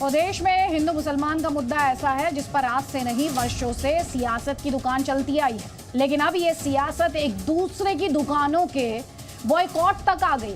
देश में हिंदू मुसलमान का मुद्दा ऐसा है जिस पर आज से नहीं वर्षों से सियासत की दुकान चलती आई है, लेकिन अब ये सियासत एक दूसरे की दुकानों के बॉयकॉट तक आ गई।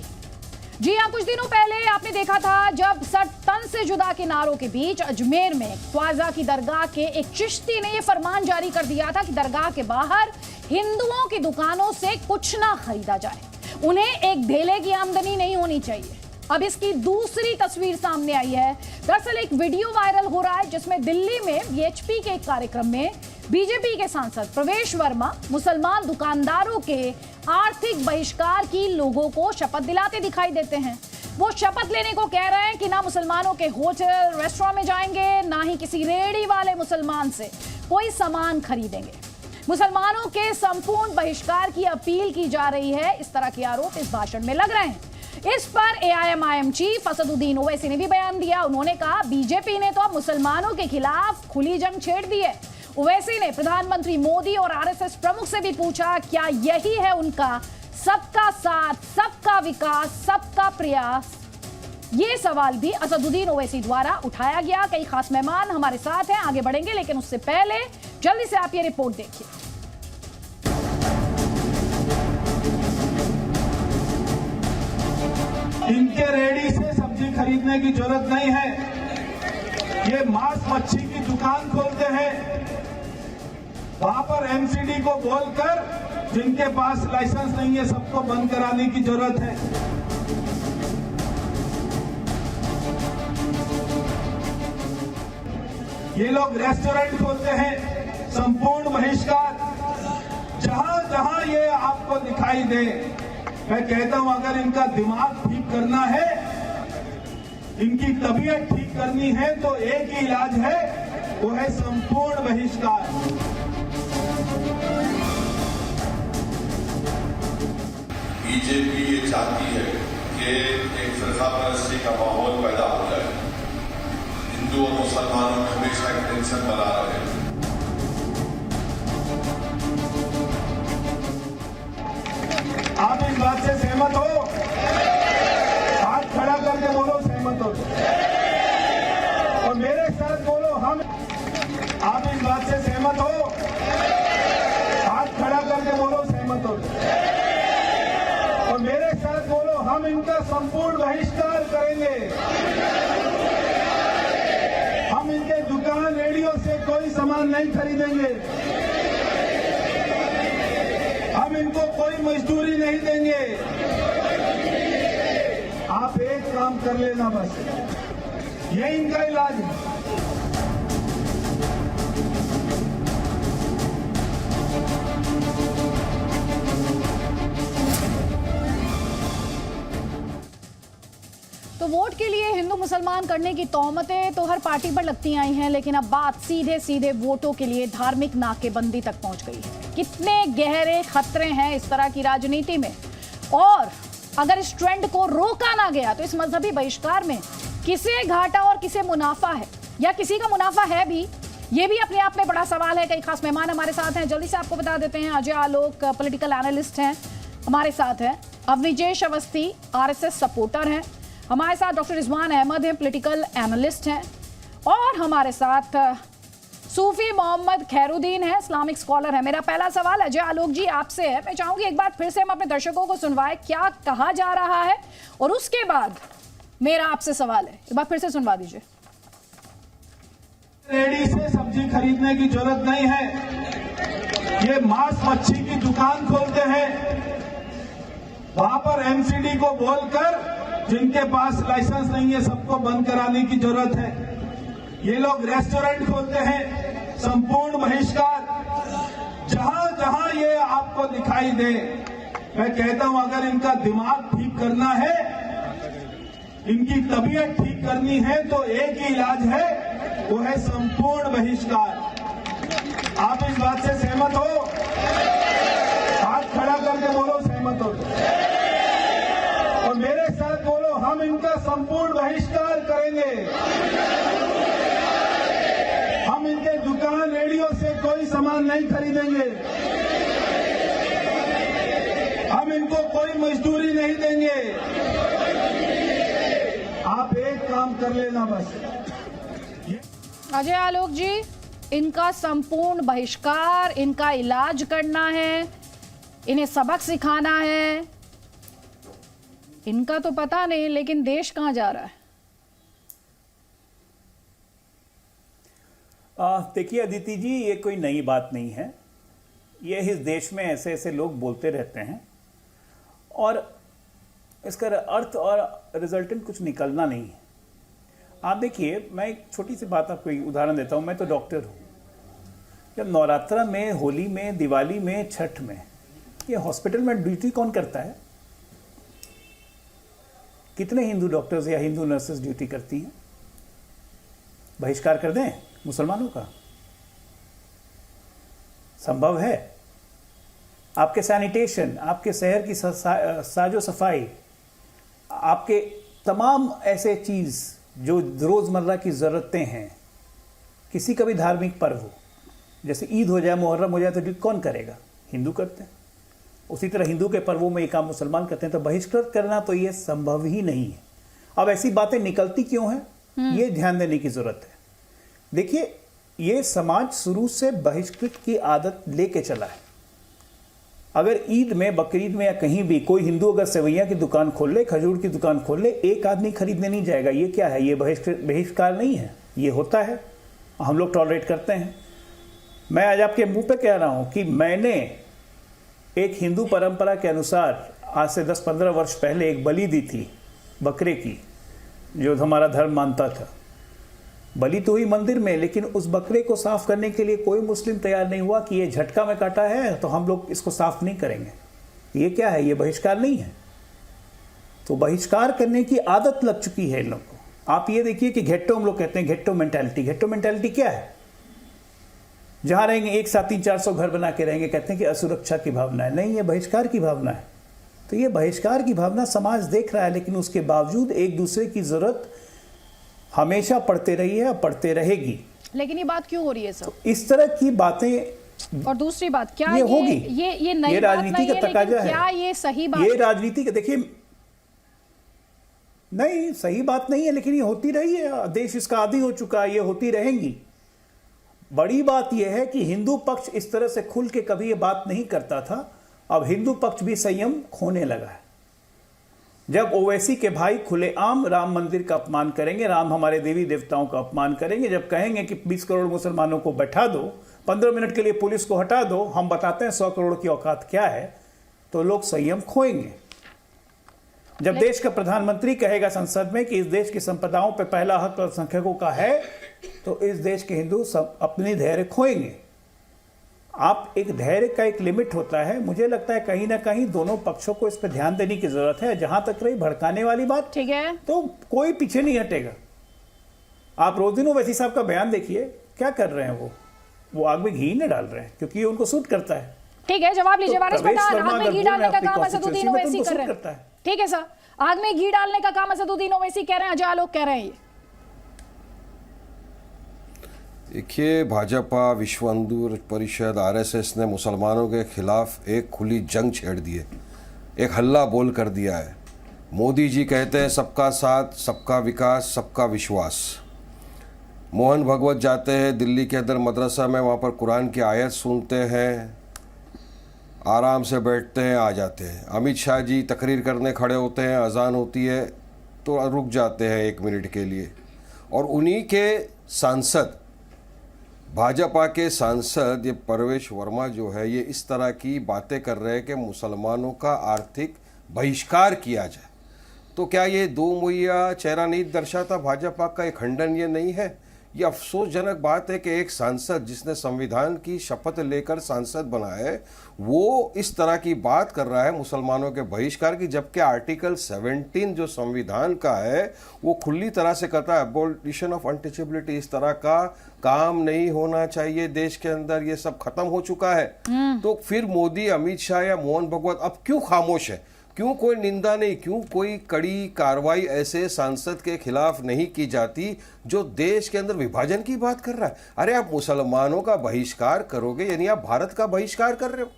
जी हाँ, कुछ दिनों पहले आपने देखा था जब 60 तन से जुदा के नारों के बीच अजमेर में ख्वाजा की दरगाह के एक चिश्ती ने यह फरमान जारी कर दिया था कि दरगाह के बाहर हिंदुओं की दुकानों से कुछ ना खरीदा जाए, उन्हें एक ढेले की आमदनी नहीं होनी चाहिए। अब इसकी दूसरी तस्वीर सामने आई है। दरअसल एक वीडियो वायरल हो रहा है जिसमें दिल्ली में बीएचपी के एक कार्यक्रम में बीजेपी के सांसद प्रवेश वर्मा मुसलमान दुकानदारों के आर्थिक बहिष्कार की लोगों को शपथ दिलाते दिखाई देते हैं। वो शपथ लेने को कह रहे हैं कि ना मुसलमानों के होटल रेस्टोरेंट में जाएंगे, ना ही किसी रेहड़ी वाले मुसलमान से कोई सामान खरीदेंगे। मुसलमानों के संपूर्ण बहिष्कार की अपील की जा रही है, इस तरह के आरोप इस भाषण में लग रहे हैं। इस पर एआईएमआईएम चीफ असदुद्दीन ओवैसी ने भी बयान दिया। उन्होंने कहा बीजेपी ने तो अब मुसलमानों के खिलाफ खुली जंग छेड़ दी है। ओवैसी ने प्रधानमंत्री मोदी और आरएसएस प्रमुख से भी पूछा क्या यही है उनका सबका साथ, सबका विकास, सबका प्रयास। ये सवाल भी असदुद्दीन ओवैसी द्वारा उठाया गया। कई खास मेहमान हमारे साथ हैं, आगे बढ़ेंगे, लेकिन उससे पहले जल्दी से आप ये रिपोर्ट देखिए। इनके रेडी से सब्जी खरीदने की जरूरत नहीं है। ये मांस मच्छी की दुकान खोलते हैं, वहां पर एमसीडी को बोलकर जिनके पास लाइसेंस नहीं है सबको बंद कराने की जरूरत है। ये लोग रेस्टोरेंट खोलते हैं, संपूर्ण बहिष्कार। जहां जहां ये आपको दिखाई दे, मैं कहता हूं अगर इनका दिमाग ठीक करना है, इनकी तबीयत ठीक करनी है तो एक ही इलाज है, वो है संपूर्ण बहिष्कार। बीजेपी ये चाहती है कि एक फिरका परस्ती का माहौल पैदा हो जाए, हिंदू और मुसलमानों में हमेशा एक टेंशन बना रहे। आप इस बात से सहमत हो? हाथ खड़ा करके बोलो सहमत हो, और मेरे साथ बोलो हम। आप इस बात से सहमत हो? हाथ खड़ा करके बोलो सहमत हो, और मेरे साथ बोलो हम इनका संपूर्ण बहिष्कार करेंगे। हम इनके दुकान रेडियो से कोई सामान नहीं खरीदेंगे, हम इनको कोई मजदूरी नहीं देंगे। आप एक काम कर लेना, बस ये इनका इलाज है। तो वोट के लिए हिंदू मुसलमान करने की तौहमतें तो हर पार्टी पर लगती आई हैं, लेकिन अब बात सीधे सीधे वोटों के लिए धार्मिक नाकेबंदी तक पहुंच गई है। कितने गहरे खतरे हैं इस तरह की राजनीति में, और अगर इस ट्रेंड को रोका ना गया तो इस मजहबी बहिष्कार में किसे घाटा और किसे मुनाफा है, या किसी का मुनाफा है भी, ये भी अपने आप में बड़ा सवाल है। कई खास मेहमान हमारे साथ हैं, जल्दी से आपको बता देते हैं। अजय आलोक पॉलिटिकल एनालिस्ट हैं हमारे साथ हैं, अवनिजेश अवस्थी आरएसएस सपोर्टर हैं हमारे साथ, डॉक्टर रिजवान अहमद हैं पॉलिटिकल एनालिस्ट हैं, और हमारे साथ सूफी मोहम्मद खैरुद्दीन है, इस्लामिक स्कॉलर है। मेरा पहला सवाल अजय आलोक जी आपसे है। मैं चाहूंगी एक बार फिर से हम अपने दर्शकों को सुनवाएं क्या कहा जा रहा है, और उसके बाद मेरा आपसे सवाल है, एक बार फिर से सुनवा दीजिए। रेडी से सब्जी खरीदने की जरूरत नहीं है। ये मांस मच्छी की दुकान खोलते हैं, वहां पर एमसीडी को बोलकर जिनके पास लाइसेंस नहीं है सबको बंद कराने की जरूरत है। ये लोग रेस्टोरेंट खोलते हैं, संपूर्ण बहिष्कार। जहां जहां ये आपको दिखाई दे, मैं कहता हूं अगर इनका दिमाग ठीक करना है, इनकी तबीयत ठीक करनी है तो एक ही इलाज है, वो है संपूर्ण बहिष्कार। आप इस बात से सहमत हो? हाथ खड़ा करके बोलो सहमत हो, और मेरे साथ बोलो हम इनका संपूर्ण बहिष्कार करेंगे। हम इनके दुकान रेडियो से कोई सामान नहीं खरीदेंगे, हम इनको कोई मजदूरी नहीं देंगे। आप एक काम कर लेना बस। अजय आलोक जी, इनका संपूर्ण बहिष्कार, इनका इलाज करना है, इन्हें सबक सिखाना है, इनका तो पता नहीं, लेकिन देश कहां जा रहा है? देखिए अदिति जी, ये कोई नई बात नहीं है। ये इस देश में ऐसे ऐसे लोग बोलते रहते हैं और इसका अर्थ और रिजल्टेंट कुछ निकलना नहीं है। आप देखिए, मैं एक छोटी सी बात आपको उदाहरण देता हूं। मैं तो डॉक्टर हूं। जब नवरात्रा में, होली में, दिवाली में, छठ में, ये हॉस्पिटल में ड्यूटी कौन करता है? कितने हिंदू डॉक्टर्स या हिंदू नर्सेस ड्यूटी करती हैं? बहिष्कार कर दें मुसलमानों का? संभव है? आपके सैनिटेशन, आपके शहर की साजो सफाई, आपके तमाम ऐसे चीज जो रोजमर्रा की जरूरतें हैं, किसी का भी धार्मिक पर्व हो, जैसे ईद हो जाए, मुहर्रम हो जाए, तो ड्यूटी कौन करेगा? हिंदू करते हैं। उसी तरह हिंदू के पर्वों में ये काम मुसलमान करते हैं। तो बहिष्कृत करना तो ये संभव ही नहीं है। अब ऐसी बातें निकलती क्यों हैं, ये ध्यान देने की जरूरत है। देखिए, ये समाज शुरू से बहिष्कृत की आदत लेके चला है। अगर ईद में, बकरीद में या कहीं भी कोई हिंदू अगर सेवैया की दुकान खोल ले, खजूर की दुकान खोल ले, एक आदमी खरीदने नहीं जाएगा। ये क्या है? ये बहिष्कार नहीं है, ये होता है। हम लोग टॉलरेट करते हैं। मैं आज आपके मुंह पे कह रहा हूं कि मैंने एक हिंदू परंपरा के अनुसार आज से 10-15 वर्ष पहले एक बलि दी थी बकरे की, जो हमारा धर्म मानता था। बलि तो हुई मंदिर में, लेकिन उस बकरे को साफ करने के लिए कोई मुस्लिम तैयार नहीं हुआ कि ये झटका में काटा है तो हम लोग इसको साफ नहीं करेंगे। ये क्या है? ये बहिष्कार नहीं है। तो बहिष्कार करने की आदत लग चुकी है इन लोगों को। आप ये देखिए कि घेट्टो, हम लोग कहते हैं घेट्टो मेंटालिटी। घेट्टो मेंटालिटी क्या है? जहां रहेंगे एक साथ 300-400 घर बना के रहेंगे, कहते हैं कि असुरक्षा की भावना है। नहीं, ये बहिष्कार की भावना है। तो ये बहिष्कार की भावना समाज देख रहा है, लेकिन उसके बावजूद एक दूसरे की जरूरत हमेशा पढ़ते रही है और पढ़ते रहेगी। लेकिन ये बात क्यों हो रही है सर? तो इस तरह की बातें। और दूसरी बात, क्या ये होगी? ये नई ये बात राजनीति नहीं का है, तकाजा लेकिन है। क्या ये सही बात? ये राजनीति का, देखिए, नहीं सही बात नहीं है, लेकिन ये होती रही है। देश इसका आदी हो चुका है, ये होती रहेंगी। बड़ी बात यह है कि हिंदू पक्ष इस तरह से खुल के कभी ये बात नहीं करता था। अब हिंदू पक्ष भी संयम खोने लगा है। जब ओवैसी के भाई खुलेआम राम मंदिर का अपमान करेंगे, राम हमारे देवी देवताओं का अपमान करेंगे, जब कहेंगे कि 20 करोड़ मुसलमानों को बैठा दो, 15 मिनट के लिए पुलिस को हटा दो, हम बताते हैं 100 करोड़ की औकात क्या है, तो लोग संयम खोएंगे। जब देश का प्रधानमंत्री कहेगा संसद में कि इस देश की संपदाओं पर पहला हक अल्पसंख्यकों का है, तो इस देश के हिंदू सब अपनी धैर्य खोएंगे। आप एक धैर्य का एक लिमिट होता है। मुझे लगता है कहीं ना कहीं दोनों पक्षों को इस पर ध्यान देने की जरूरत है। जहां तक रही भड़काने वाली बात, ठीक है, तो कोई पीछे नहीं हटेगा। आप रोज दिन ओवैसी साहब का बयान देखिए, क्या कर रहे हैं वो आग में घी नहीं डाल रहे हैं, क्योंकि ये उनको सूट करता है। ठीक है, जवाब लीजिए। वारिस पठान, आग में घी डालने का काम असदुद्दीन ओवैसी कर रहे हैं। ठीक है सर, आग में घी डालने का काम असदुद्दीन ओवैसी कह रहे हैं, अजय आलोक कह रहे हैं। देखिए, भाजपा, विश्व हिंदू परिषद, आरएसएस ने मुसलमानों के खिलाफ एक खुली जंग छेड़ दी है, एक हल्ला बोल कर दिया है। मोदी जी कहते हैं सबका साथ, सबका विकास, सबका विश्वास। मोहन भगवत जाते हैं दिल्ली के अंदर मदरसा में, वहाँ पर कुरान की आयत सुनते हैं, आराम से बैठते हैं, आ जाते हैं। अमित शाह जी तकरीर करने खड़े होते हैं, अजान होती है तो रुक जाते हैं 1 मिनट के लिए। और उन्हीं के सांसद, भाजपा के सांसद ये परवेश वर्मा जो है, ये इस तरह की बातें कर रहे हैं कि मुसलमानों का आर्थिक बहिष्कार किया जाए। तो क्या ये दो मुहैया चेहरा नहीं दर्शाता भाजपा का? एक खंडन ये नहीं है? ये अफसोसजनक बात है कि एक सांसद जिसने संविधान की शपथ लेकर सांसद बना है, वो इस तरह की बात कर रहा है मुसलमानों के बहिष्कार की, जबकि आर्टिकल 17 जो संविधान का है वो खुली तरह से कहता है अबॉलिशन ऑफ अनटचेबिलिटी। इस तरह का काम नहीं होना चाहिए देश के अंदर, ये सब खत्म हो चुका है। तो फिर मोदी, अमित शाह या मोहन भगवत अब क्यों खामोश है? क्यों कोई निंदा नहीं, क्यों कोई कड़ी कार्रवाई ऐसे सांसद के खिलाफ नहीं की जाती जो देश के अंदर विभाजन की बात कर रहा है? अरे आप मुसलमानों का बहिष्कार करोगे यानी आप भारत का बहिष्कार कर रहे हो।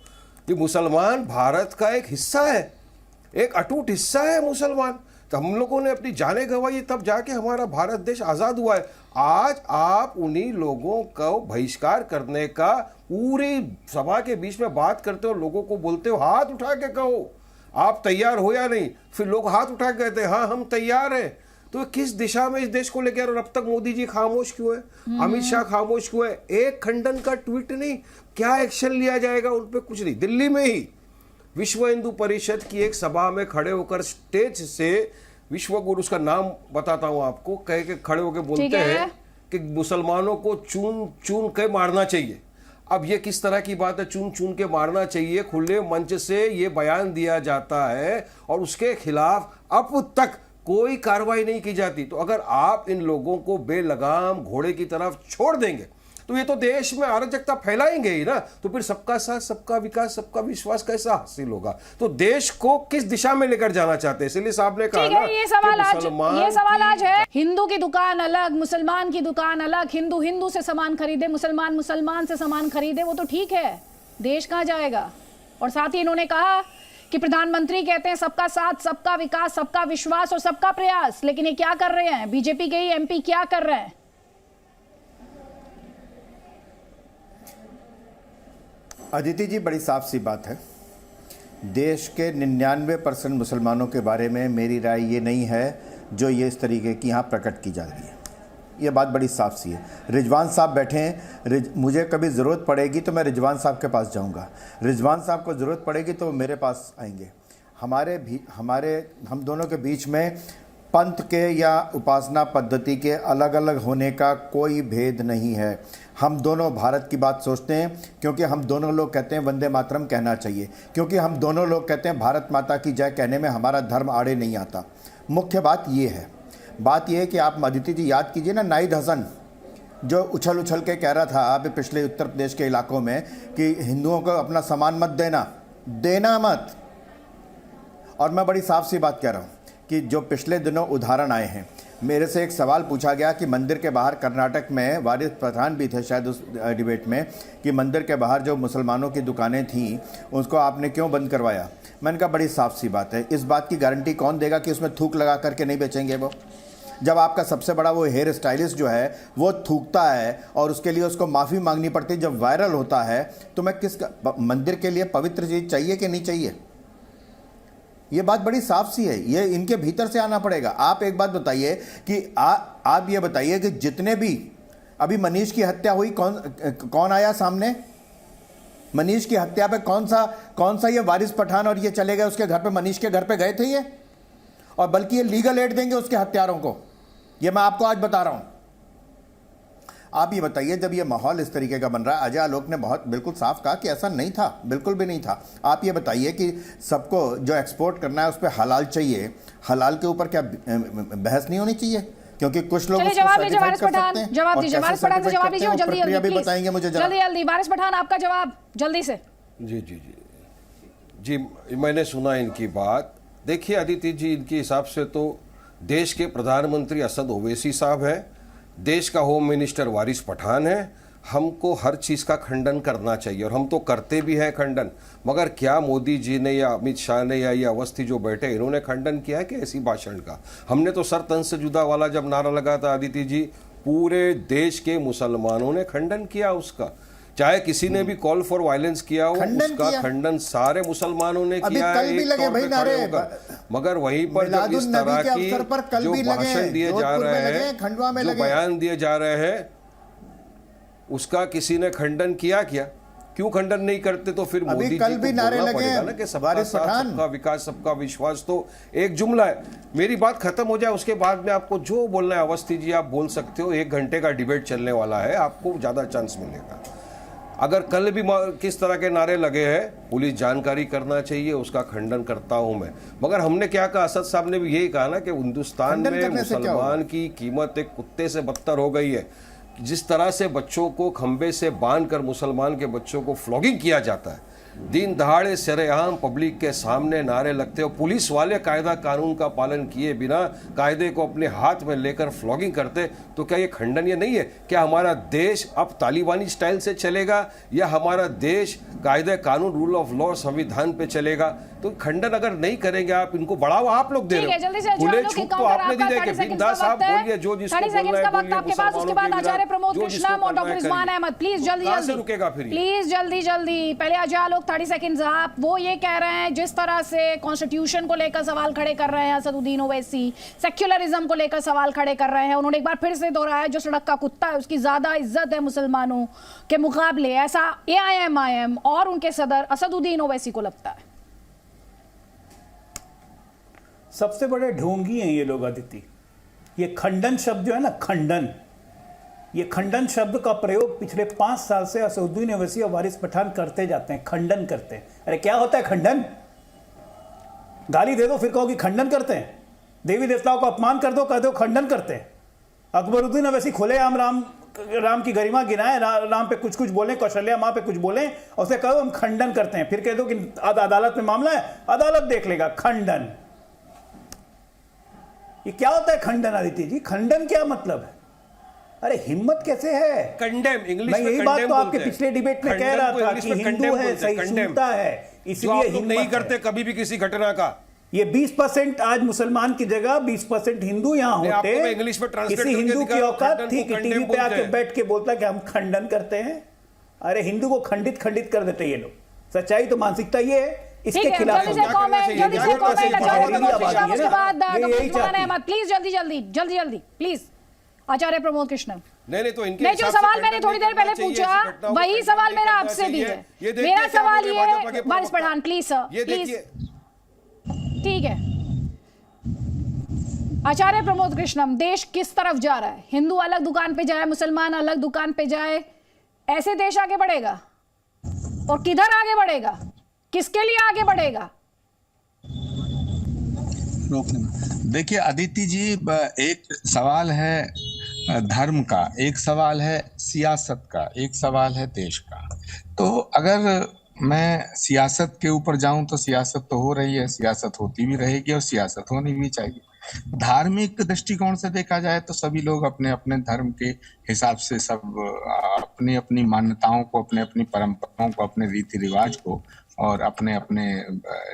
ये मुसलमान भारत का एक हिस्सा है, एक अटूट हिस्सा है मुसलमान। हम लोगों ने अपनी जानें गंवाई तब जाके हमारा भारत देश आज़ाद हुआ है। आज आप उन्हीं लोगों को बहिष्कार करने का पूरी सभा के बीच में बात करते हो, लोगों को बोलते हो हाथ उठा के कहो आप तैयार हो या नहीं, फिर लोग हाथ उठा के कहते हैं हाँ हम तैयार हैं। तो किस दिशा में इस देश को लेकर, और अब तक मोदी जी खामोश क्यों है, अमित शाह खामोश क्यों है? एक खंडन का ट्वीट नहीं, क्या एक्शन लिया जाएगा उन पे? कुछ नहीं। दिल्ली में ही विश्व हिंदू परिषद की एक सभा में खड़े होकर स्टेज से विश्व गुरु, उसका नाम बताता हूं आपको, कह के खड़े होकर बोलते हैं कि मुसलमानों को चून चून के मारना चाहिए। अब ये किस तरह की बात है, चून चून के मारना चाहिए? खुले मंच से ये बयान दिया जाता है और उसके खिलाफ अब तक कोई कार्रवाई नहीं की जाती। तो अगर आप इन लोगों को बेलगाम घोड़े की तरफ छोड़ देंगे तो ये तो देश में अराजकता फैलाएंगे ही ना। तो फिर सबका साथ, सबका विकास, सबका विश्वास कैसा हासिल होगा? तो देश को किस दिशा में लेकर जाना चाहते हैं? इसलिए साहब ने कहा ना, ये सवाल आज है, हिंदू की दुकान अलग, मुसलमान की दुकान अलग, हिंदू हिंदू से सामान खरीदे, मुसलमान मुसलमान से सामान खरीदे, वो तो ठीक है, देश कहां जाएगा? और साथ ही इन्होंने कहा कि प्रधानमंत्री कहते हैं सबका साथ, सबका विकास, सबका विश्वास और सबका प्रयास, लेकिन ये क्या कर रहे हैं? बीजेपी के ही एमपी क्या कर रहे हैं? अदिति जी, बड़ी साफ सी बात है, देश के 99% मुसलमानों के बारे में मेरी राय ये नहीं है जो ये इस तरीके की यहाँ प्रकट की जा रही है। ये बात बड़ी साफ सी है। रिजवान साहब बैठे हैं, मुझे कभी ज़रूरत पड़ेगी तो मैं रिजवान साहब के पास जाऊँगा, रिजवान साहब को ज़रूरत पड़ेगी तो वो मेरे पास आएंगे। हम दोनों के बीच में पंथ के या उपासना पद्धति के अलग अलग होने का कोई भेद नहीं है। हम दोनों भारत की बात सोचते हैं, क्योंकि हम दोनों लोग कहते हैं वंदे मातरम कहना चाहिए, क्योंकि हम दोनों लोग कहते हैं भारत माता की जय कहने में हमारा धर्म आड़े नहीं आता। मुख्य बात ये है, बात यह है कि आप अदिति जी याद कीजिए ना, नाहिद हसन जो उछल उछल के कह रहा था आप पिछले उत्तर प्रदेश के इलाकों में कि हिंदुओं को अपना सामान मत देना मत। और मैं बड़ी साफ सी बात कह रहा हूँ कि जो पिछले दिनों उदाहरण आए हैं, मेरे से एक सवाल पूछा गया कि मंदिर के बाहर, कर्नाटक में वारिस पठान भी थे शायद उस डिबेट में, कि मंदिर के बाहर जो मुसलमानों की दुकानें थीं उसको आपने क्यों बंद करवाया? मैंने कहा बड़ी साफ सी बात है, इस बात की गारंटी कौन देगा कि उसमें थूक लगा करके नहीं बेचेंगे वो? जब आपका सबसे बड़ा वो हेयर स्टाइलिस्ट जो है वो थूकता है और उसके लिए उसको माफ़ी मांगनी पड़ती है जब वायरल होता है, तो मैं मंदिर के लिए पवित्र चीज़ चाहिए कि नहीं चाहिए? ये बात बड़ी साफ सी है, ये इनके भीतर से आना पड़ेगा। आप एक बात बताइए कि आप ये बताइए कि जितने भी अभी मनीष की हत्या हुई, कौन आया सामने? मनीष की हत्या पे कौन सा ये वारिस पठान और ये चले गए उसके घर पे, मनीष के घर पे गए थे ये? और बल्कि ये लीगल एड देंगे उसके हत्यारों को, ये मैं आपको आज बता रहा हूं। आप ये बताइए, जब ये माहौल इस तरीके का बन रहा है, अजय आलोक ने बहुत बिल्कुल साफ कहा कि ऐसा नहीं था, बिल्कुल भी नहीं था। आप ये बताइए कि सबको जो एक्सपोर्ट करना है उस पर हलाल चाहिए, हलाल के ऊपर क्या बहस नहीं होनी चाहिए? क्योंकि कुछ लोग जवाब लीजिए वारिस पठान, जवाब दीजिए वारिस पठान से, जवाब लीजिए जल्दी भी बताएंगे मुझे, जल्दी वारिस पठान आपका जवाब जल्दी से। जी मैंने सुना इनकी बात। देखिए अदिति जी, इनके हिसाब से तो देश के प्रधानमंत्री असद ओवैसी साहब हैं, देश का होम मिनिस्टर वारिस पठान है। हमको हर चीज़ का खंडन करना चाहिए और हम तो करते भी हैं खंडन, मगर क्या मोदी जी ने या अमित शाह ने या ये अवस्थी जो बैठे इन्होंने खंडन किया है कि ऐसी भाषण का? हमने तो सर तन से जुदा वाला जब नारा लगा था अदिति जी, पूरे देश के मुसलमानों ने खंडन किया उसका। चाहे किसी ने भी कॉल फॉर वायलेंस किया हो, उसका खंडन सारे मुसलमानों ने किया है एक तौर पे खड़े होकर। मगर वहीं पर जब इस तरह की जो भाषण दिए जा रहे हैं, जो बयान दिए जा रहे हैं, उसका किसी ने खंडन किया क्या? क्यों खंडन नहीं करते? तो फिर मोदी जी को बोलना पड़ेगा ना कि सबका साथ, सबका विकास, सबका विश्वास तो एक जुमला है। मेरी बात खत्म हो जाए उसके बाद में आपको जो बोलना है अवस्थी जी आप बोल सकते हो। 1 घंटे का डिबेट चलने वाला है, आपको ज्यादा चांस मिलेगा। अगर कल भी किस तरह के नारे लगे हैं, पुलिस जानकारी करना चाहिए, उसका खंडन करता हूं मैं। मगर हमने क्या कहा, असद साहब ने भी यही कहा ना कि हिंदुस्तान में मुसलमान की कीमत एक कुत्ते से बदतर हो गई है। जिस तरह से बच्चों को खंबे से बांध कर मुसलमान के बच्चों को फ्लॉगिंग किया जाता है, दिन दहाड़े सरेआम पब्लिक के सामने नारे लगते हो, पुलिस वाले कायदा कानून का पालन किए बिना कायदे को अपने हाथ में लेकर फ्लॉगिंग करते, तो क्या ये खंडनीय नहीं है? क्या हमारा देश अब तालिबानी स्टाइल से चलेगा या हमारा देश कायदे कानून, रूल ऑफ लॉ, संविधान पे चलेगा? तो खंडन अगर नहीं करेंगे आप, इनको बढ़ावा आप लोग दे रहे हो। खुले छूट तो आपने दी है कि बिंदास आप बोलिए, जो जिसको बोलना है बोलिए। उसके बाद आचार्य प्रमोद कृष्णम और डॉक्टर रिजवान अहमद, प्लीज जल्दी जल्दी रुकेगा फिर, प्लीज जल्दी जल्दी। पहले अजय लोग 30 सेकंड्स। आप वो ये कह रहे हैं जिस तरह से कॉन्स्टिट्यूशन को लेकर सवाल खड़े कर रहे हैं असदुद्दीन ओवैसी, सेक्युलरिज्म को लेकर सवाल खड़े कर रहे हैं, उन्होंने एक बार फिर से दोहराया जो सड़क का कुत्ता है उसकी ज्यादा इज्जत है मुसलमानों के मुकाबले, ऐसा AIM और उनके सदर असदुद्दीन ओवैसी को लगता है। सबसे बड़े ढोंगी हैं ये लोग अदिति। ये खंडन शब्द जो है ना, खंडन, ये खंडन शब्द का प्रयोग पिछले 5 साल से असदुद्दीन ओवैसी और वारिस पठान करते जाते हैं। खंडन करते हैं। अरे क्या होता है खंडन? गाली दे दो फिर कहो कि खंडन करते हैं। देवी देवताओं को अपमान कर दो, कह दो खंडन करते हैं। अकबरुद्दीन ओवैसी खुलेआम राम की गरिमा गिनाए, राम पे कुछ बोलें, कौशल्या माँ पे कुछ बोलें और उसे कहो हम खंडन करते हैं, फिर कह दो कि अदालत में मामला है, अदालत देख लेगा। खंडन, ये क्या होता है खंडन आदित्य जी? खंडन क्या मतलब है? अरे हिम्मत कैसे है? कंडेम, इंग्लिश मैं में यही बात तो आपके बोलते हैं। पिछले डिबेट में कह रहा था कि हिंदू है, सहिष्णुता है, इसलिए हिम्मत नहीं करते कभी भी किसी घटना का। ये 20% आज मुसलमान की जगह 20% हिंदू यहाँ होते, इंग्लिश में ट्रांसलेट किसी करके हिंदू की दिखा, औकात खंडन थी को कि टीवी कंडेम पे आके बोलते हैं। बैठ के बोलता कि हम खंडन करते हैं। अरे हिंदू को खंडित कर देते ये लोग। सच्चाई तो मानसिकता ये है, इसके खिलाफ जल्दी से कमेंट प्लीज, जल्दी प्लीज। आचार्य प्रमोद कृष्णन, नहीं तो इनके मैं जो सवाल मैंने थोड़ी देर पहले पूछा वही सवाल मेरा आपसे भी है। मेरा सवाल ये है, वारिस पठान प्लीज सर, प्लीज, ठीक है। आचार्य प्रमोद कृष्णम, देश किस तरफ जा रहा है? हिंदू अलग दुकान पे जाए, मुसलमान अलग दुकान पे जाए, ऐसे देश आगे बढ़ेगा? और किधर आगे बढ़ेगा? किसके लिए आगे बढ़ेगा? देखिए अदिति जी, एक सवाल है धर्म का, एक सवाल है सियासत का, एक सवाल है देश का। तो अगर मैं सियासत के ऊपर जाऊं तो सियासत तो हो रही है, सियासत होती भी रहेगी और सियासत होनी भी चाहिए। धार्मिक दृष्टिकोण से देखा जाए तो सभी लोग अपने अपने धर्म के हिसाब से सब अपनी अपनी मान्यताओं को, अपने अपनी परंपराओं को, अपने रीति रिवाज को और अपने अपने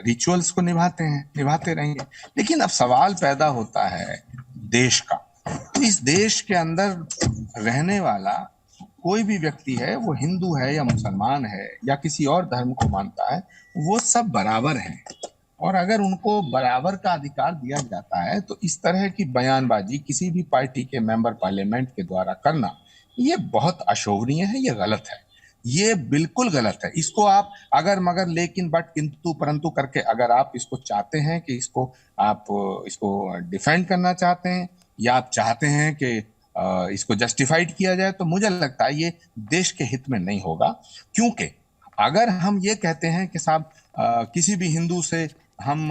रिचुअल्स को निभाते रहेंगे। लेकिन अब सवाल पैदा होता है देश का। तो इस देश के अंदर रहने वाला कोई भी व्यक्ति है, वो हिंदू है या मुसलमान है या किसी और धर्म को मानता है, वो सब बराबर हैं। और अगर उनको बराबर का अधिकार दिया जाता है तो इस तरह की बयानबाजी किसी भी पार्टी के मेंबर पार्लियामेंट के द्वारा करना, ये बहुत अशोभनीय है, ये गलत है, ये बिल्कुल गलत है। इसको आप अगर मगर लेकिन बट किंतु परंतु करके अगर आप इसको चाहते हैं कि आप इसको डिफेंड करना चाहते हैं या आप चाहते हैं कि इसको जस्टिफाइड किया जाए, तो मुझे लगता है ये देश के हित में नहीं होगा। क्योंकि अगर हम ये कहते हैं कि साहब किसी भी हिंदू से हम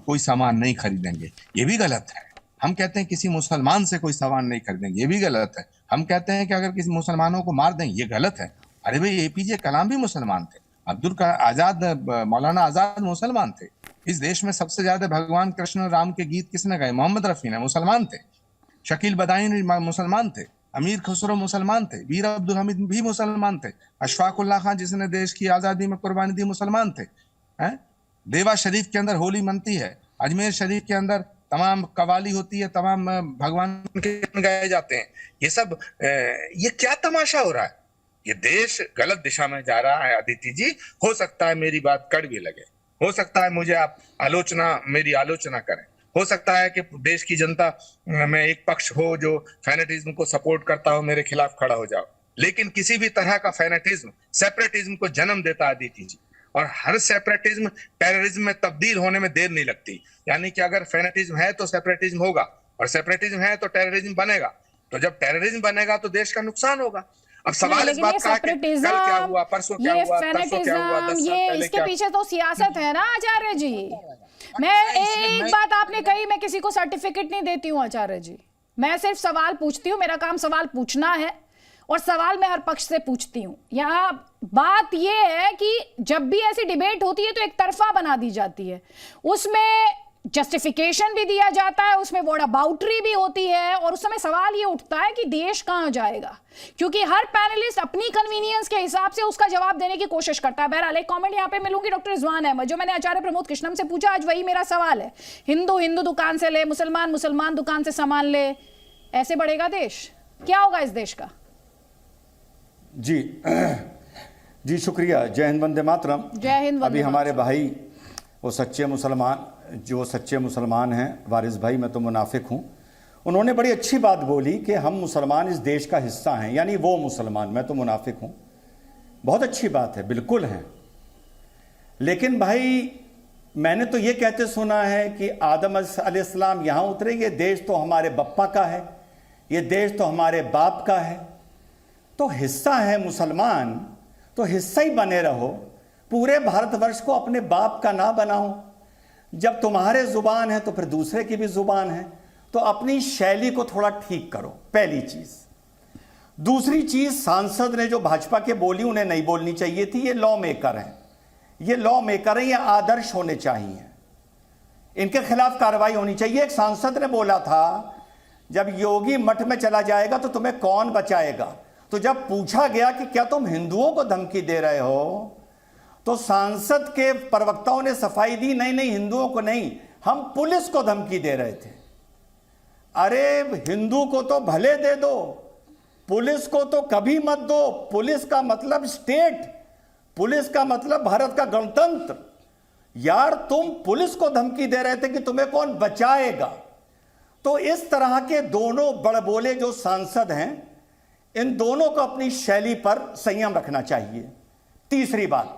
कोई सामान नहीं खरीदेंगे, ये भी गलत है। हम कहते हैं किसी मुसलमान से कोई सामान नहीं खरीदेंगे, ये भी गलत है। हम कहते हैं कि अगर किसी मुसलमानों को मार दें, ये गलत है। अरे भाई, APJ कलाम भी मुसलमान थे, मौलाना आजाद मुसलमान थे। इस देश में सबसे ज्यादा भगवान कृष्ण और राम के गीत किसने गाए? मोहम्मद रफी ने, मुसलमान थे। शकील बदायूनी मुसलमान थे, अमीर खुसरो मुसलमान थे, वीर अब्दुल हमीद भी मुसलमान थे, अशफाक उल्लाह खान जिसने देश की आजादी में कुर्बानी दी मुसलमान थे। देवा शरीफ के अंदर होली मनती है, अजमेर शरीफ के अंदर तमाम कवाली होती है, तमाम भगवान के गाए जाते हैं। ये सब ये क्या तमाशा हो रहा है? ये देश गलत दिशा में जा रहा है अदिति जी। हो सकता है मेरी बात कड़वी लगे, हो सकता है मुझे आप मेरी आलोचना करें, हो सकता है कि देश की जनता में एक पक्ष हो जो फैनेटिज्म को सपोर्ट करता हो, मेरे खिलाफ खड़ा हो जाओ। लेकिन किसी भी तरह का फैनेटिज्म सेपरेटिज्म को जन्म देता है अदिति जी, और हर सेपरेटिज्म टेररिज्म में तब्दील होने में देर नहीं लगती। यानी कि अगर फैनेटिज्म है तो सेपरेटिज्म होगा, और सेपरेटिज्म है तो टेररिज्म बनेगा। तो जब टेररिज्म बनेगा तो देश का नुकसान होगा। अब सवाल इस बात का है कि कल क्या हुआ, परसों क्या हुआ, परसों क्या हुआ, 10 साल पहले इसके पीछे तो सियासत है ना आचार्य जी। मैं एक बात आपने कही, मैं किसी को सर्टिफिकेट नहीं देती हूँ आचार्य जी, मैं सिर्फ सवाल पूछती हूँ, मेरा काम सवाल पूछना है और सवाल मैं हर पक्ष से पूछती हूं। यहाँ बात यह है कि जब भी ऐसी डिबेट होती है तो एक तरफा बना दी जाती है, उसमें जस्टिफिकेशन भी दिया जाता है, उसमें व्हाट अबाउटरी भी होती है, और उस समय सवाल ये उठता है कि देश कहां जाएगा, क्योंकि हर पैनलिस्ट अपनी कन्वीनियंस के हिसाब से उसका जवाब देने की कोशिश करता है। बहरहाल एक कमेंट यहां पे मिलूंगी डॉक्टर रिजवान अहमद, जो मैंने आचार्य प्रमोद कृष्णम से पूछा, आज वही मेरा सवाल है। हिंदू हिंदू दुकान से ले, मुसलमान मुसलमान दुकान से सामान ले, ऐसे बढ़ेगा देश? क्या होगा इस देश का? जी जी शुक्रिया। जय हिंद, वंदे मातरम। जय हिंद, वंदे अभी हमारे मातरम। भाई वो सच्चे मुसलमान, जो सच्चे मुसलमान हैं, वारिस भाई, मैं तो मुनाफिक हूँ, उन्होंने बड़ी अच्छी बात बोली कि हम मुसलमान इस देश का हिस्सा हैं, यानी वो मुसलमान, मैं तो मुनाफिक हूँ। बहुत अच्छी बात है, बिल्कुल हैं। लेकिन भाई मैंने तो ये कहते सुना है कि आदम अलैहिस्सलाम यहाँ उतरे, ये देश तो हमारे बप्पा का है, ये देश तो हमारे बाप का है, तो हिस्सा है मुसलमान, तो हिस्सा ही बने रहो। पूरे भारतवर्ष को अपने बाप का ना बनाओ। जब तुम्हारे जुबान है तो फिर दूसरे की भी जुबान है, तो अपनी शैली को थोड़ा ठीक करो, पहली चीज। दूसरी चीज, सांसद ने जो भाजपा के बोली उन्हें नहीं बोलनी चाहिए थी। ये लॉ मेकर हैं, ये लॉ मेकर हैं, ये आदर्श होने चाहिए, इनके खिलाफ कार्रवाई होनी चाहिए। एक सांसद ने बोला था, जब योगी मठ में चला जाएगा तो तुम्हें कौन बचाएगा। तो जब पूछा गया कि क्या तुम हिंदुओं को धमकी दे रहे हो, तो सांसद के प्रवक्ताओं ने सफाई दी, नहीं नहीं, हिंदुओं को नहीं, हम पुलिस को धमकी दे रहे थे। अरे हिंदू को तो भले दे दो, पुलिस को तो कभी मत दो। पुलिस का मतलब स्टेट, पुलिस का मतलब भारत का गणतंत्र। यार तुम पुलिस को धमकी दे रहे थे कि तुम्हें कौन बचाएगा। तो इस तरह के दोनों बड़बोले जो सांसद हैं, इन दोनों को अपनी शैली पर संयम रखना चाहिए। तीसरी बात,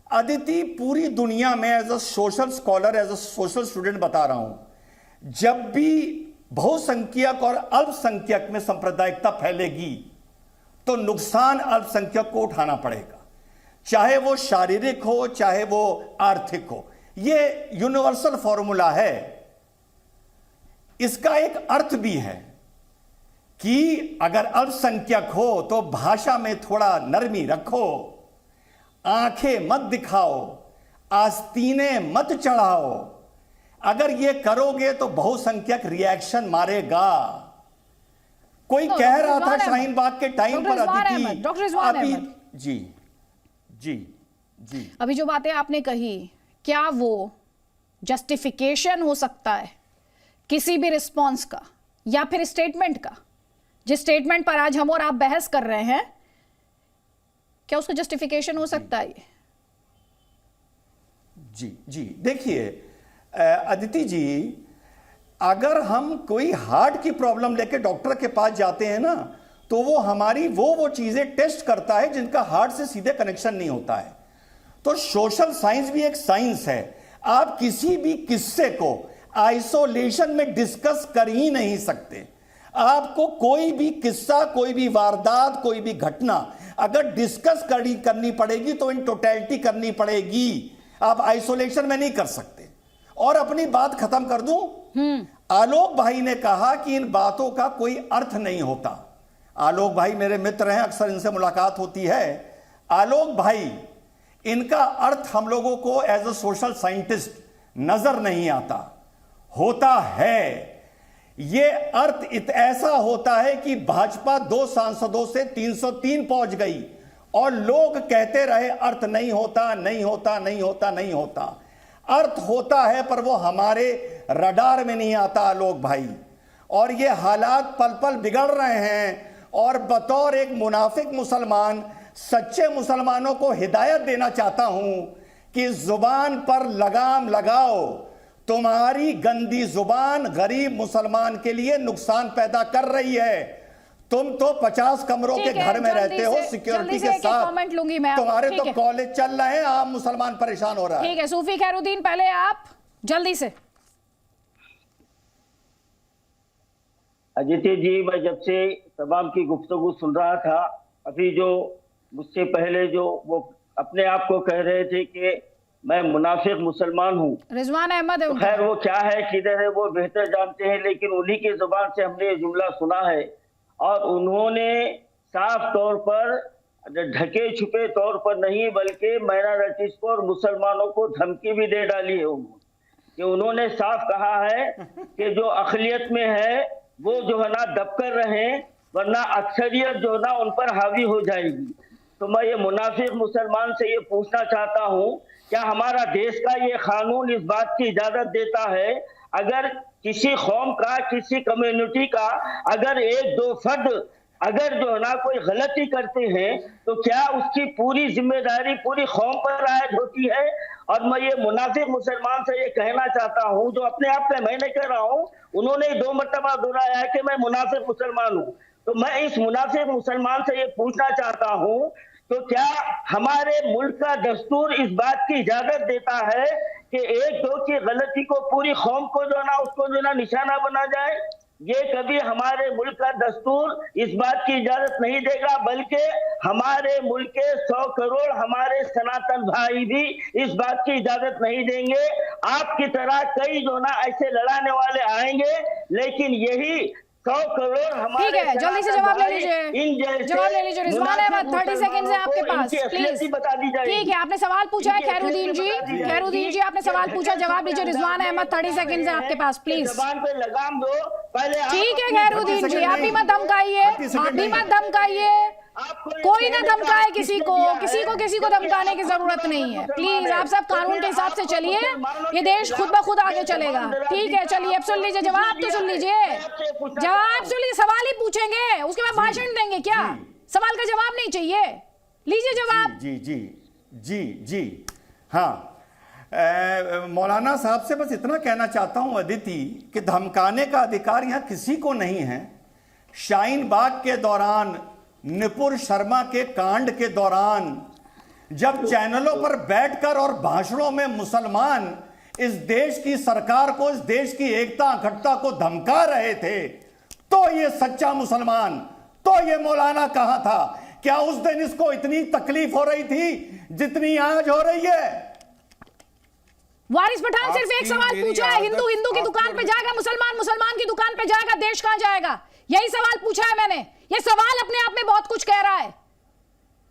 अदिति, पूरी दुनिया में as a social scholar, as a social student बता रहा हूं, जब भी बहुसंख्यक और अल्पसंख्यक में सांप्रदायिकता फैलेगी तो नुकसान अल्पसंख्यक को उठाना पड़ेगा, चाहे वो शारीरिक हो चाहे वो आर्थिक हो। ये यूनिवर्सल फॉर्मूला है। इसका एक अर्थ भी है कि अगर अल्पसंख्यक हो तो भाषा में थोड़ा नरमी रखो, आंखें मत दिखाओ, आस्तीने मत चढ़ाओ। अगर ये करोगे तो बहुसंख्यक रिएक्शन मारेगा। कोई कह रहा था शाहीन बाग के टाइम पर, अदिति जी जी जी, अभी जो बातें आपने कही, क्या वो जस्टिफिकेशन हो सकता है किसी भी रिस्पॉन्स का या फिर स्टेटमेंट का? जिस स्टेटमेंट पर आज हम और आप बहस कर रहे हैं, क्या उसका जस्टिफिकेशन हो सकता है? जी जी, देखिए अदिति जी, अगर हम कोई हार्ट की प्रॉब्लम लेके डॉक्टर के पास जाते हैं ना, तो वो हमारी वो चीजें टेस्ट करता है जिनका हार्ट से सीधे कनेक्शन नहीं होता है। तो सोशल साइंस भी एक साइंस है। आप किसी भी किस्से को आइसोलेशन में डिस्कस कर ही नहीं सकते। आपको कोई भी किस्सा, कोई भी वारदात, कोई भी घटना अगर डिस्कस करनी पड़ेगी तो इन टोटलिटी करनी पड़ेगी। आप आइसोलेशन में नहीं कर सकते। और अपनी बात खत्म कर दूं, आलोक भाई ने कहा कि इन बातों का कोई अर्थ नहीं होता। आलोक भाई मेरे मित्र हैं, अक्सर इनसे मुलाकात होती है। आलोक भाई, इनका अर्थ हम लोगों को एज अ सोशल साइंटिस्ट नजर नहीं आता। होता है, ये अर्थ ऐसा होता है कि भाजपा 2 सांसदों से 303 पहुंच गई और लोग कहते रहे अर्थ नहीं होता, नहीं होता, नहीं होता, नहीं होता। अर्थ होता है, पर वो हमारे रडार में नहीं आता आलोक भाई। और ये हालात पल पल बिगड़ रहे हैं। और बतौर एक मुनाफिक मुसलमान, सच्चे मुसलमानों को हिदायत देना चाहता हूं कि जुबान पर लगाम लगाओ। तुम्हारी गंदी जुबान गरीब मुसलमान के लिए नुकसान पैदा कर रही है। तुम तो 50 कमरों के घर में रहते हो सिक्योरिटी के साथ। कमेंट लूंगी मैं, तुम्हारे तो कॉलेज चल रहे हैं, आम मुसलमान परेशान हो रहा है। ठीक है, सूफी खैरुद्दीन, पहले आप जल्दी से। अदिति जी, मैं जब से तमाम की गुफ्तगू सुन रहा था, अभी जो मुझसे पहले जो वो अपने आप को कह रहे थे कि मैं मुनाफिक मुसलमान हूँ, रिजवान अहमद है, तो खैर वो क्या है किधर है वो बेहतर जानते हैं, लेकिन उन्हीं की जुबान से हमने ये जुमला सुना है। और उन्होंने साफ तौर पर ढके छुपे तौर पर नहीं बल्कि माइनॉरिटीज को और मुसलमानों को धमकी भी दे डाली है कि उन्होंने साफ कहा है कि जो अक़लियत में है वो जो है ना दबकर रहे, वरना अक्सरियत जो है ना उन पर हावी हो जाएगी। तो मैं ये मुनाफिक मुसलमान से ये पूछना चाहता हूँ, क्या हमारा देश का ये कानून इस बात की इजाजत देता है अगर किसी कौम का, किसी कम्युनिटी का अगर एक दो फर्द अगर जो है ना कोई गलती करते हैं तो क्या उसकी पूरी जिम्मेदारी पूरी कौम पर आयद होती है? और मैं ये मुनाफिक मुसलमान से ये कहना चाहता हूँ, जो अपने आप में मैं नहीं कह रहा हूँ, उन्होंने 2 मरतबा दोहराया है कि मैं मुनाफिक मुसलमान हूँ, तो मैं इस मुनाफिक मुसलमान से ये पूछना चाहता हूँ, तो क्या हमारे मुल्क का दस्तूर इस बात की इजाजत देता है कि एक दो की गलती को पूरी कौम को जो ना उसको जो ना निशाना बना जाए? ये कभी हमारे मुल्क का दस्तूर इस बात की इजाजत नहीं देगा, बल्कि हमारे मुल्क के 100 करोड़ हमारे सनातन भाई भी इस बात की इजाजत नहीं देंगे। आपकी तरह कई जो ना ऐसे लड़ाने वाले आएंगे, लेकिन यही 100 करोड़ हमारे, ठीक है, जल्दी से जवाब ले लीजिए, जवाब ले लीजिए। रिजवान अहमद 30 सेकंड है आपके पास, प्लीज। बता दी जाए। ठीक है, आपने सवाल पूछा है खैरुद्दीन जी आपने सवाल पूछा, जवाब लीजिए। रिजवान अहमद 30 सेकंड है आपके पास, प्लीज। जबान पे लगाम दो पहले। ठीक है खैरुद्दीन जी, आप भी मत धमकाइए, आप भी मत धमकाइए, कोई ना धमकाए किसी को धमकाने की जरूरत नहीं है। प्लीज आप सब कानून के हिसाब से चलिए, ये देश खुद ब खुद आगे चलेगा। ठीक है, चलिए अब सुन लीजिए, जवाब तो सुन लीजिए, जवाब सुन लीजिए। सवाल ही पूछेंगे, उसके बाद भाषण देंगे क्या? सवाल का जवाब नहीं चाहिए? लीजिए जवाब। जी जी जी जी हाँ, मौलाना साहब से बस इतना कहना चाहता हूं अदिति कि धमकाने का अधिकार यहां किसी को नहीं है। शाहीन बाग के दौरान, नुपुर शर्मा के कांड के दौरान, जब चैनलों पर बैठकर और भाषणों में मुसलमान इस देश की सरकार को, इस देश की एकता अखंडता को धमका रहे थे, तो ये सच्चा मुसलमान, तो ये मौलाना कहा था। क्या उस दिन इसको इतनी तकलीफ हो रही थी जितनी आज हो रही है? वारिस पठान सिर्फ एक सवाल पूछा है, हिंदू की दुकान पे जाएगा, मुसलमान की दुकान पे जाएगा, देश कहां जाएगा? यही सवाल पूछा है मैंने। ये सवाल अपने आप में बहुत कुछ कह रहा है।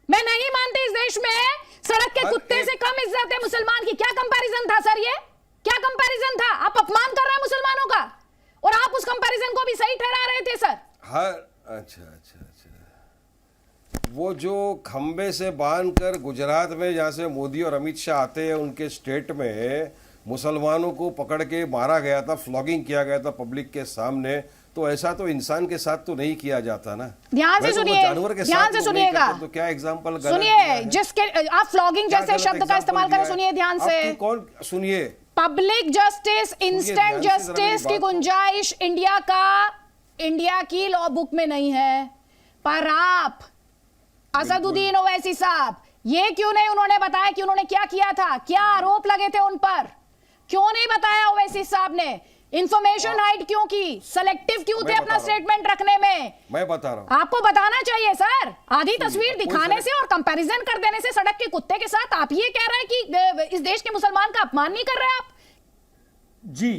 मैं नहीं मानती इस देश में सड़क के कुत्ते से कम इज्जत है मुसलमान की। क्या कंपैरिजन था सर? ये क्या कंपैरिजन था? आप अपमान कर रहे हैं मुसलमानों का, और आप उस कंपैरिजन को भी सही ठहरा रहे थे सर। अच्छा, वो जो खंबे से बांधकर गुजरात में जहाँ से मोदी और अमित शाह आते हैं, उनके स्टेट में मुसलमानों को पकड़ के मारा गया था, फ्लॉगिंग किया गया था पब्लिक के सामने, तो ऐसा तो इंसान के साथ तो नहीं किया जाता ना। ध्यान से सुनिए, ध्यान से सुनिएगा, तो क्या एग्जांपल सुनिए, जिसके आप फ्लॉगिंग जैसे शब्द का इस्तेमाल करें, सुनिए ध्यान से। कौन सुनिए? पब्लिक जस्टिस, इंस्टेंट जस्टिस की गुंजाइश इंडिया की लॉ बुक में नहीं है। पर आप असदुद्दीन ओवैसी साहब, ये क्यों नहीं उन्होंने बताया कि उन्होंने क्या किया था, क्या आरोप लगे थे उन पर? क्यों नहीं बताया ओवैसी साहब ने? इंफॉर्मेशन हाइड क्यों की? सेलेक्टिव क्यों थे अपना स्टेटमेंट रखने में? मैं बता रहा हूं, आपको बताना चाहिए सर। आधी तस्वीर दिखाने से और कंपैरिजन कर देने से सड़क के कुत्ते के साथ आप ये कह रहे हैं कि इस देश के मुसलमान का अपमान नहीं कर रहे आप? जी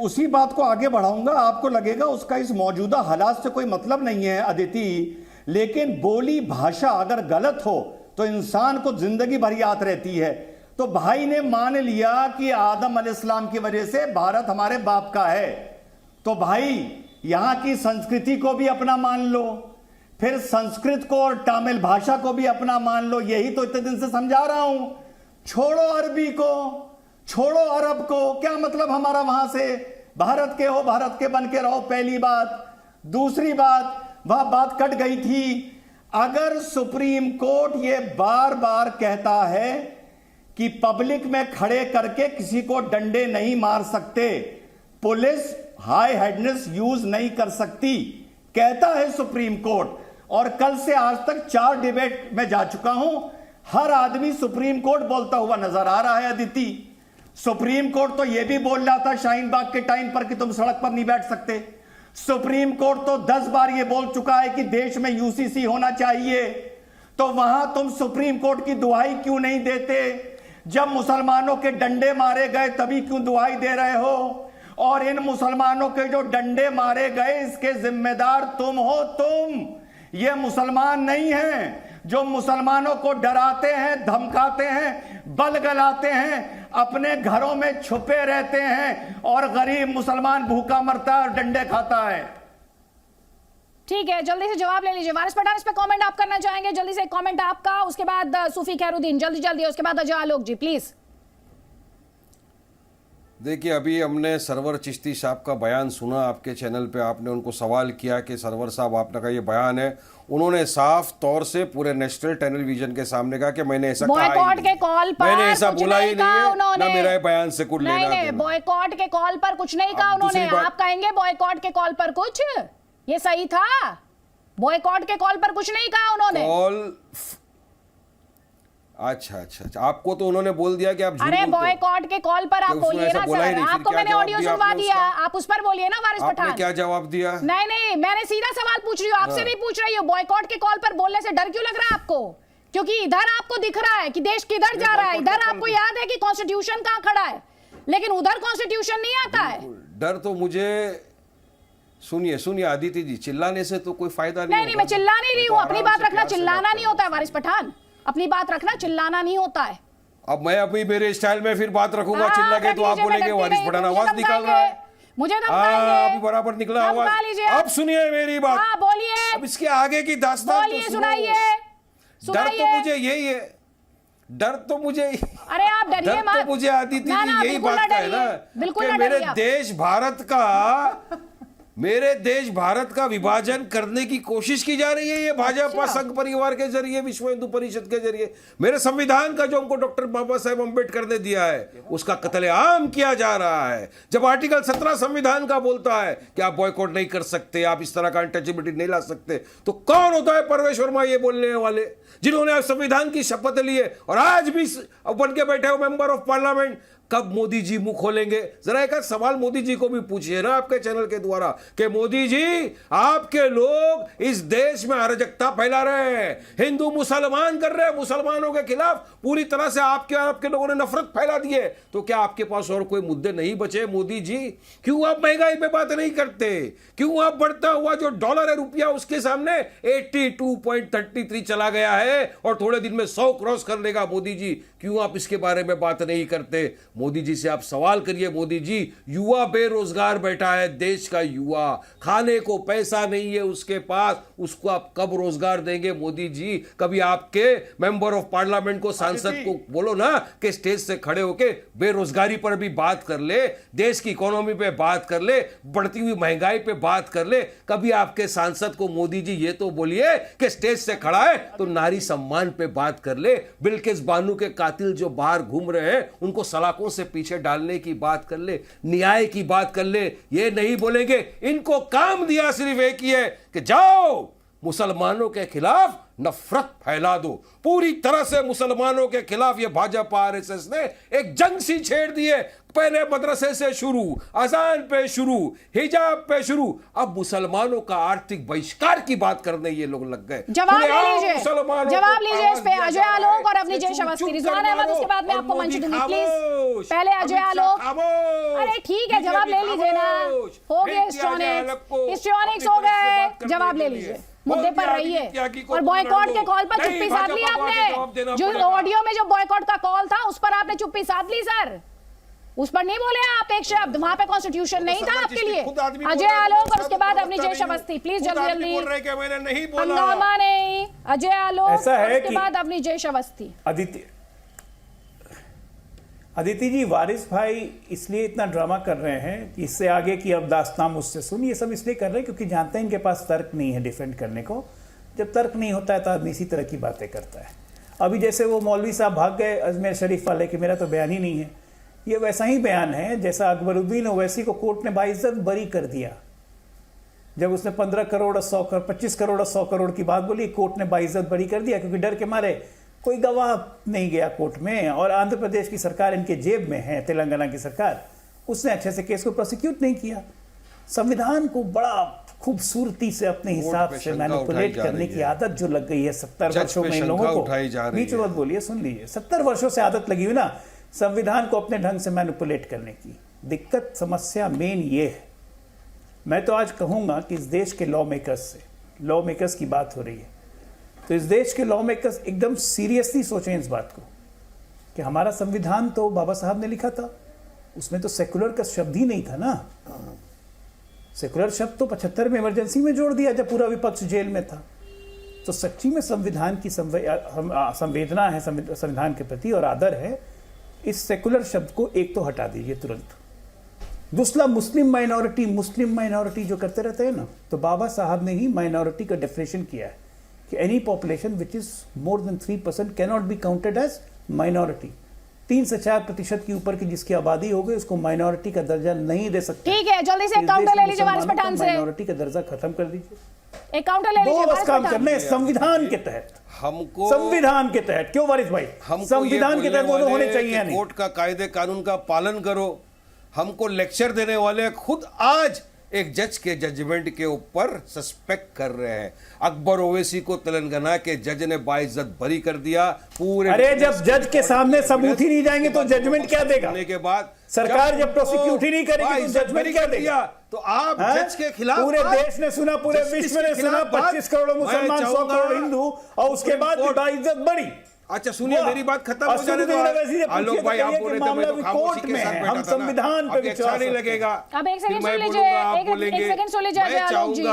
उसी बात को आगे बढ़ाऊंगा। आपको लगेगा उसका इस मौजूदा हालात से कोई मतलब नहीं है अदिति, लेकिन बोली भाषा अगर गलत हो तो इंसान को जिंदगी भर याद रहती है। तो भाई ने मान लिया कि आदम अलैहिस्सलाम की वजह से भारत हमारे बाप का है, तो भाई यहां की संस्कृति को भी अपना मान लो, फिर संस्कृत को और तमिल भाषा को भी अपना मान लो। यही तो इतने दिन से समझा रहा हूं। छोड़ो अरबी को, छोड़ो अरब को, क्या मतलब हमारा वहां से? भारत के हो, भारत के बन के रहो, पहली बात। दूसरी बात, वह बात कट गई थी। अगर सुप्रीम कोर्ट ये बार बार कहता है कि पब्लिक में खड़े करके किसी को डंडे नहीं मार सकते, पुलिस हाई हैंडनेस यूज नहीं कर सकती, कहता है सुप्रीम कोर्ट। और कल से आज तक 4 डिबेट में जा चुका हूं, हर आदमी सुप्रीम कोर्ट बोलता हुआ नजर आ रहा है अदिति। सुप्रीम कोर्ट तो यह भी बोल रहा था शाहीन बाग के टाइम पर कि तुम सड़क पर नहीं बैठ सकते। सुप्रीम कोर्ट तो 10 बार यह बोल चुका है कि देश में यूसीसी होना चाहिए। तो वहां तुम सुप्रीम कोर्ट की दुहाई क्यों नहीं देते? जब मुसलमानों के डंडे मारे गए तभी क्यों दुहाई दे रहे हो? और इन मुसलमानों के जो डंडे मारे गए इसके जिम्मेदार तुम हो। तुम ये मुसलमान नहीं हैं जो मुसलमानों को डराते हैं, धमकाते हैं, बल गलाते हैं, अपने घरों में छुपे रहते हैं और गरीब मुसलमान भूखा मरता है और डंडे खाता है। ठीक है, जल्दी से जवाब ले लीजिए। वारिस पठान, इस पे कमेंट आप करना चाहेंगे? जल्दी से कमेंट आपका, उसके बाद सूफी खैरुद्दीन, जल्दी जल्दी, उसके बाद अजय आलोक जी, प्लीज। देखिए, अभी हमने सरवर चिश्ती साहब का बयान सुना आपके चैनल पे। आपने उनको सवाल किया कि सरवर साहब, आपने कहा ये बयान है। उन्होंने साफ तौर से पूरे नेशनल टेलीविजन के सामने कहा कि मैंने ऐसा कहा ही बॉयकॉट के नहीं। कॉल पर मैंने ऐसा कुछ बोला नहीं ही नहीं कहा है, उन्होंने। ना मेरा बयान से कुछ लेना नहीं, देना। बॉयकॉट के कॉल पर कुछ नहीं कहा अब दूसरी उन्होंने। बात- आप कहेंगे बॉयकॉट के कॉल पर कुछ? ये सही था? बॉयकॉट के कॉल पर कुछ नहीं कहा उन्होंने। अच्छा, आपको तो उन्होंने बोल दिया कि आप झूठ अरे बोलते हो। बॉयकॉट के कॉल पर आप कि उसने बोलिए ऐसा ना बोला ही सर, नहीं, फिर आपको क्या मैंने जवाब ऑडियो दिया सुनवा आपने दिया, उसका? आप उस पर बोलिए ना वारिस आपने पठान। क्या जवाब दिया? नहीं, मैंने सीधा सवाल पूछ रही हूँ, आपसे नहीं पूछ रही हूँ। बॉयकॉट के कॉल पर बोलने से डर क्यों लग रहा है आपको? क्योंकि इधर आपको दिख रहा है कि देश किधर जा रहा है, इधर आपको याद है कि कॉन्स्टिट्यूशन कहाँ खड़ा है, लेकिन उधर कॉन्स्टिट्यूशन नहीं आता है। डर तो मुझे, सुनिए आदित्य जी, चिल्लाने से तो कोई फायदा नहीं। नहीं, मैं चिल्ला नहीं रही हूँ। अपनी बात रखना, चिल्लाना नहीं होता है वारिस पठान। अपनी बात रखना, चिल्लाना नहीं होता है। अब मैं अभी मेरे स्टाइल में फिर बात रखूंगा हाँ, चिल्ला के, तो आप बोलेंगे वारिस पठान आवाज निकाल रहा है। मुझे अभी बराबर निकला आवाज। अब सुनिए मेरी बात। हाँ, बोलिए। अब इसके आगे की दास्तान बोलिए, तो सुनो। सुनाइए। डर तो मुझे यही है, डर तो मुझे, अरे आप डरिए डर मत। तो मुझे आदित्य ना, जी ना, यही बिल्कुल बात का है डरिए, ना बिल्कुल कि ना मेरे डरिए आप। देश भारत का विभाजन करने की कोशिश की जा रही है ये भाजपा संघ परिवार के जरिए, विश्व हिंदू परिषद के जरिए। मेरे संविधान का जो हमको डॉक्टर बाबा साहेब अम्बेडकर ने दिया है उसका कत्लेआम किया जा रहा है। जब आर्टिकल 17 संविधान का बोलता है कि आप बॉयकॉट नहीं कर सकते, आप इस तरह का अनटचेबिलिटी नहीं ला सकते, तो कौन होता है परवेश वर्मा ये बोलने वाले, जिन्होंने आज संविधान की शपथ ली है और आज भी बन के बैठे हो मेंबर ऑफ पार्लियामेंट? कब मोदी जी मुंह खोलेंगे? जरा एक सवाल मोदी जी को भी पूछिए ना आपके चैनल के द्वारा कि मोदी जी, आपके लोग इस देश में अराजकता फैला रहे हैं, हिंदू मुसलमान कर रहे हैं, मुसलमानों के खिलाफ पूरी तरह से आपके लोगों ने नफरत फैला दी है, तो क्या आपके पास और कोई मुद्दे नहीं बचे मोदी जी? क्यों आप महंगाई पे बात नहीं करते? क्यों आप बढ़ता हुआ जो डॉलर है, रुपया, उसके सामने 82.33 चला गया है और थोड़े दिन में 100 क्रॉस कर लेगा? मोदी जी, क्यों आप इसके बारे में बात नहीं करते? मोदी जी से आप सवाल करिए। मोदी जी, युवा बेरोजगार बैठा है, देश का युवा, खाने को पैसा नहीं है उसके पास, उसको आप कब रोजगार देंगे? मोदी जी, कभी आपके मेंबर ऑफ पार्लियामेंट को, सांसद को बोलो ना कि स्टेज से खड़े होके बेरोजगारी पर भी बात कर ले, देश की इकोनॉमी पे बात कर ले, बढ़ती हुई महंगाई पे बात कर ले। कभी आपके सांसद को मोदी जी ये तो बोलिए कि स्टेज से खड़ा है तो नारी सम्मान पे बात कर ले, बिल्किस बानो के कातिल जो बाहर घूम रहे हैं उनको सलाखों से पीछे डालने की बात कर ले, न्याय की बात कर ले। ये नहीं बोलेंगे। इनको काम दिया सिर्फ एक ही है कि जाओ मुसलमानों के खिलाफ नफरत फैला दो। पूरी तरह से मुसलमानों के खिलाफ ये भाजपा आरएसएस ने एक जंग सी छेड़ दी है। पहले मदरसे से शुरू, अजान पे शुरू, हिजाब पे शुरू, अब मुसलमानों का आर्थिक बहिष्कार की बात करने ये लोग लग गए। जवाब लीजिए इस पे। अजय आलोक और अवनी जैश अवस्थी, रिजवान अहमद, उसके बाद मैं आपको मंच दूंगी प्लीज। पहले अजय आलोक। अरे ठीक है, जवाब ले लीजिए ना, हो गए हिस्ट्रॉनिक्स हो गए, जवाब ले लीजिए, मुद्दे पर रहिए। और बॉयकॉट के कॉल पर चुप्पी साध ली आपने, जो ऑडियो में जो बॉयकॉट का कॉल था उस पर आपने चुप्पी साध ली सर, उस पर नहीं बोले आप एक शब्द, वहां पे कॉन्स्टिट्यूशन नहीं था आपके लिए। अजय आलोक और उसके बाद अपनी जय अवस्थी, प्लीज जल्दी जल्दी, हंगामा नहीं। अजय आलोक और उसके बाद अपनी जय अवस्थी। अदिति जी, वारिस भाई इसलिए इतना ड्रामा कर रहे हैं कि इससे आगे की अब दास्तान मुझसे सुन, ये सब इसलिए कर रहे हैं क्योंकि जानते हैं इनके पास तर्क नहीं है डिफेंड करने को। जब तर्क नहीं होता है तो आदमी इसी तरह की बातें करता है। अभी जैसे वो मौलवी साहब भाग गए अजमेर शरीफ वाले कि मेरा तो बयान ही नहीं है, ये वैसा ही बयान है जैसा अकबरुद्दीन ओवैसी को कोर्ट ने बाइज्जत बरी कर दिया। जब उसने 15 करोड़ और 100 करोड़, 25 करोड़ और 100 करोड़ की बात बोली, कोर्ट ने बाइज्जत बरी कर दिया क्योंकि डर के मारे कोई गवाह नहीं गया कोर्ट में। और आंध्र प्रदेश की सरकार इनके जेब में है, तेलंगाना की सरकार, उसने अच्छे से केस को प्रोसिक्यूट नहीं किया। संविधान को बड़ा खूबसूरती से अपने हिसाब से मैनिपुलेट करने की आदत जो लग गई है 70 वर्षों में इन लोगों को, बीच में मत बोलिए, सुन लीजिए, 70 वर्षों से आदत लगी हुई ना संविधान को अपने ढंग से मैनिपुलेट करने की। दिक्कत, समस्या मेन ये है। मैं तो आज कहूंगा कि इस देश के लॉ मेकर्स से, लॉ मेकर्स की बात हो रही है, तो इस देश के लॉ मेकर्स एकदम सीरियसली सोचें इस बात को कि हमारा संविधान तो बाबा साहब ने लिखा था, उसमें तो सेकुलर का शब्द ही नहीं था ना। सेकुलर शब्द तो 75 में इमरजेंसी में जोड़ दिया जब पूरा विपक्ष जेल में था। तो सच्ची में संविधान की संवेदना है संविधान के प्रति और आदर है, इस सेकुलर शब्द को एक तो हटा दीजिए तुरंत। दूसरा, मुस्लिम माइनॉरिटी जो करते रहते हैं ना, तो बाबा साहब ने ही माइनॉरिटी का डेफिनेशन किया है कि any population which is more than 3% can not be counted as minority. 3 से 4% के ऊपर की जिसकी आबादी हो गई उसको माइनॉरिटी का दर्जा नहीं दे सकते। ठीक है, जल्दी से काउंटर ले लीजिए वारिस पठान से। माइनॉरिटी का दर्जा खत्म कर दीजिए, एक काउंटर ले लीजिए। बस काम करने हैं संविधान के तहत, हमको संविधान के तहत। क्यों वारिस भाई, संविधान के तहत वो होने चाहिए नहीं। कोर्ट का कायदे कानून का पालन करो। हमको लेक्चर देने वाले खुद आज एक जज के जजमेंट के ऊपर सस्पेक्ट कर रहे हैं। अकबर ओवैसी को तेलंगाना के जज ने बाइज्जत बरी कर दिया पूरे। अरे जब जज के सामने सबूत ही नहीं जाएंगे तो जजमेंट क्या देगा? के बाद सरकार जब प्रोसिक्यूट ही नहीं करेगी तो जजमेंट क्या देगा? तो आप जज के खिलाफ, पूरे देश ने सुना, पूरे विश्व ने सुना, 25 करोड़ मुसलमान, 100 करोड़ हिंदू, और उसके बाद भी बाइज्जत बड़ी। अच्छा सुनिए, मेरी बात खत्म हो जाने दो। आलोक भाई आप बोले थे, मैं तो खामोशी के साथ बैठा था ना। संविधान पे अच्छा नहीं लगेगा। अब एक सेकंड सुन लीजिए, एक सेकंड सुन लीजिए अजय आलोक जी।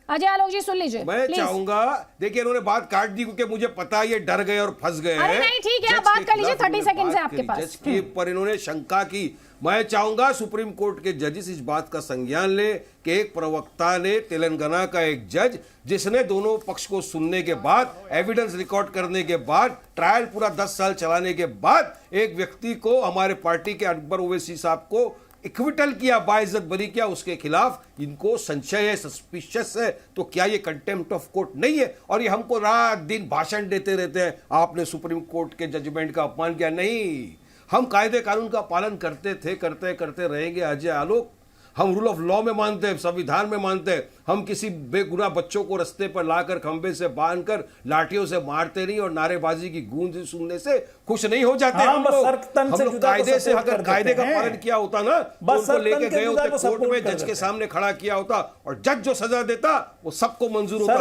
अजय आलोक जी सुन लीजिए। मैं चाहूंगा, देखिए इन्होंने बात काट दी क्योंकि मुझे पता है ये डर गए और फंस गए हैं। नहीं ठीक है, आप बात कर लीजिए, 30 सेकंड है आपके पास। जज के पर इन्होंने शंका की। मैं चाहूंगा सुप्रीम कोर्ट के जजेस इस बात का संज्ञान ले कि एक प्रवक्ता ने तेलंगाना का एक जज जिसने दोनों पक्ष को सुनने के बाद, एविडेंस रिकॉर्ड करने के बाद, ट्रायल पूरा 10 साल चलाने के बाद एक व्यक्ति को, हमारे पार्टी के अकबर ओवैसी साहब को इक्विटल किया, बाइज्जत बरी किया, उसके खिलाफ इनको संशय है, सस्पिशियस है। तो क्या ये कंटेम्प्ट ऑफ कोर्ट नहीं है? और ये हमको रात दिन भाषण देते रहते हैं आपने सुप्रीम कोर्ट के जजमेंट का अपमान किया। नहीं, हम कायदे कानून का पालन करते थे, करते रहेंगे अजय आलोक। हम रूल ऑफ लॉ में मानते हैं, संविधान में मानते हैं। हम किसी बेगुनाह बच्चों को रास्ते पर लाकर खंबे से बांधकर लाठियों से मारते नहीं और नारेबाजी की गूंज सुनने से खुश नहीं हो जाते। हम लोग कायदे से, अगर कायदे का पालन किया होता ना, तो उनको लेके गए होते कोर्ट में, जज के सामने खड़ा किया होता और जज जो सजा देता वो सबको मंजूर होता।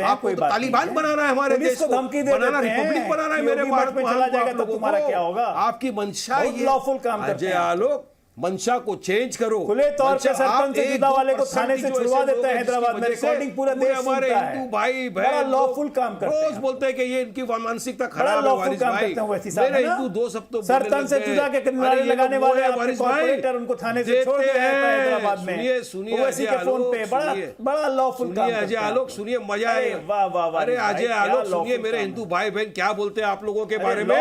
आपको तो तालिबान बनाना है हमारे देश को, बनाना, रिपब्लिक बनाना है। मेरे बात में चला जाएगा तो तुम्हारा क्या होगा? आपकी मंशा ये लॉफुल काम अजय आलोक, मंशा को चेंज करो। खुले तौर पे सरपंच से जुदा वाले को थाने से छुड़वा देते हैं हैदराबाद में। रिकॉर्डिंग पूरा देश हमारे सुनता है। हिंदू भाई बहन लॉफुल काम करते हैं, रोज बोलते हैं कि ये इनकी मानसिकता खराब है। वारिस भाई, मेरे हिंदू दोस्त सब तो सरपंच से जुदा के किनारे लगाने वाले वारिस भाई उनको थाने से छोड़ दिया है हैदराबाद में। सुनिए ओवैसी के फोन पे बड़ा लॉफुल काम। अजय आलोक सुनिए, मजा है। वाह वाह वाह। अरे अजय आलोक सुनिए, मेरे हिंदू भाई बहन क्या बोलते हैं आप लोगों के बारे में।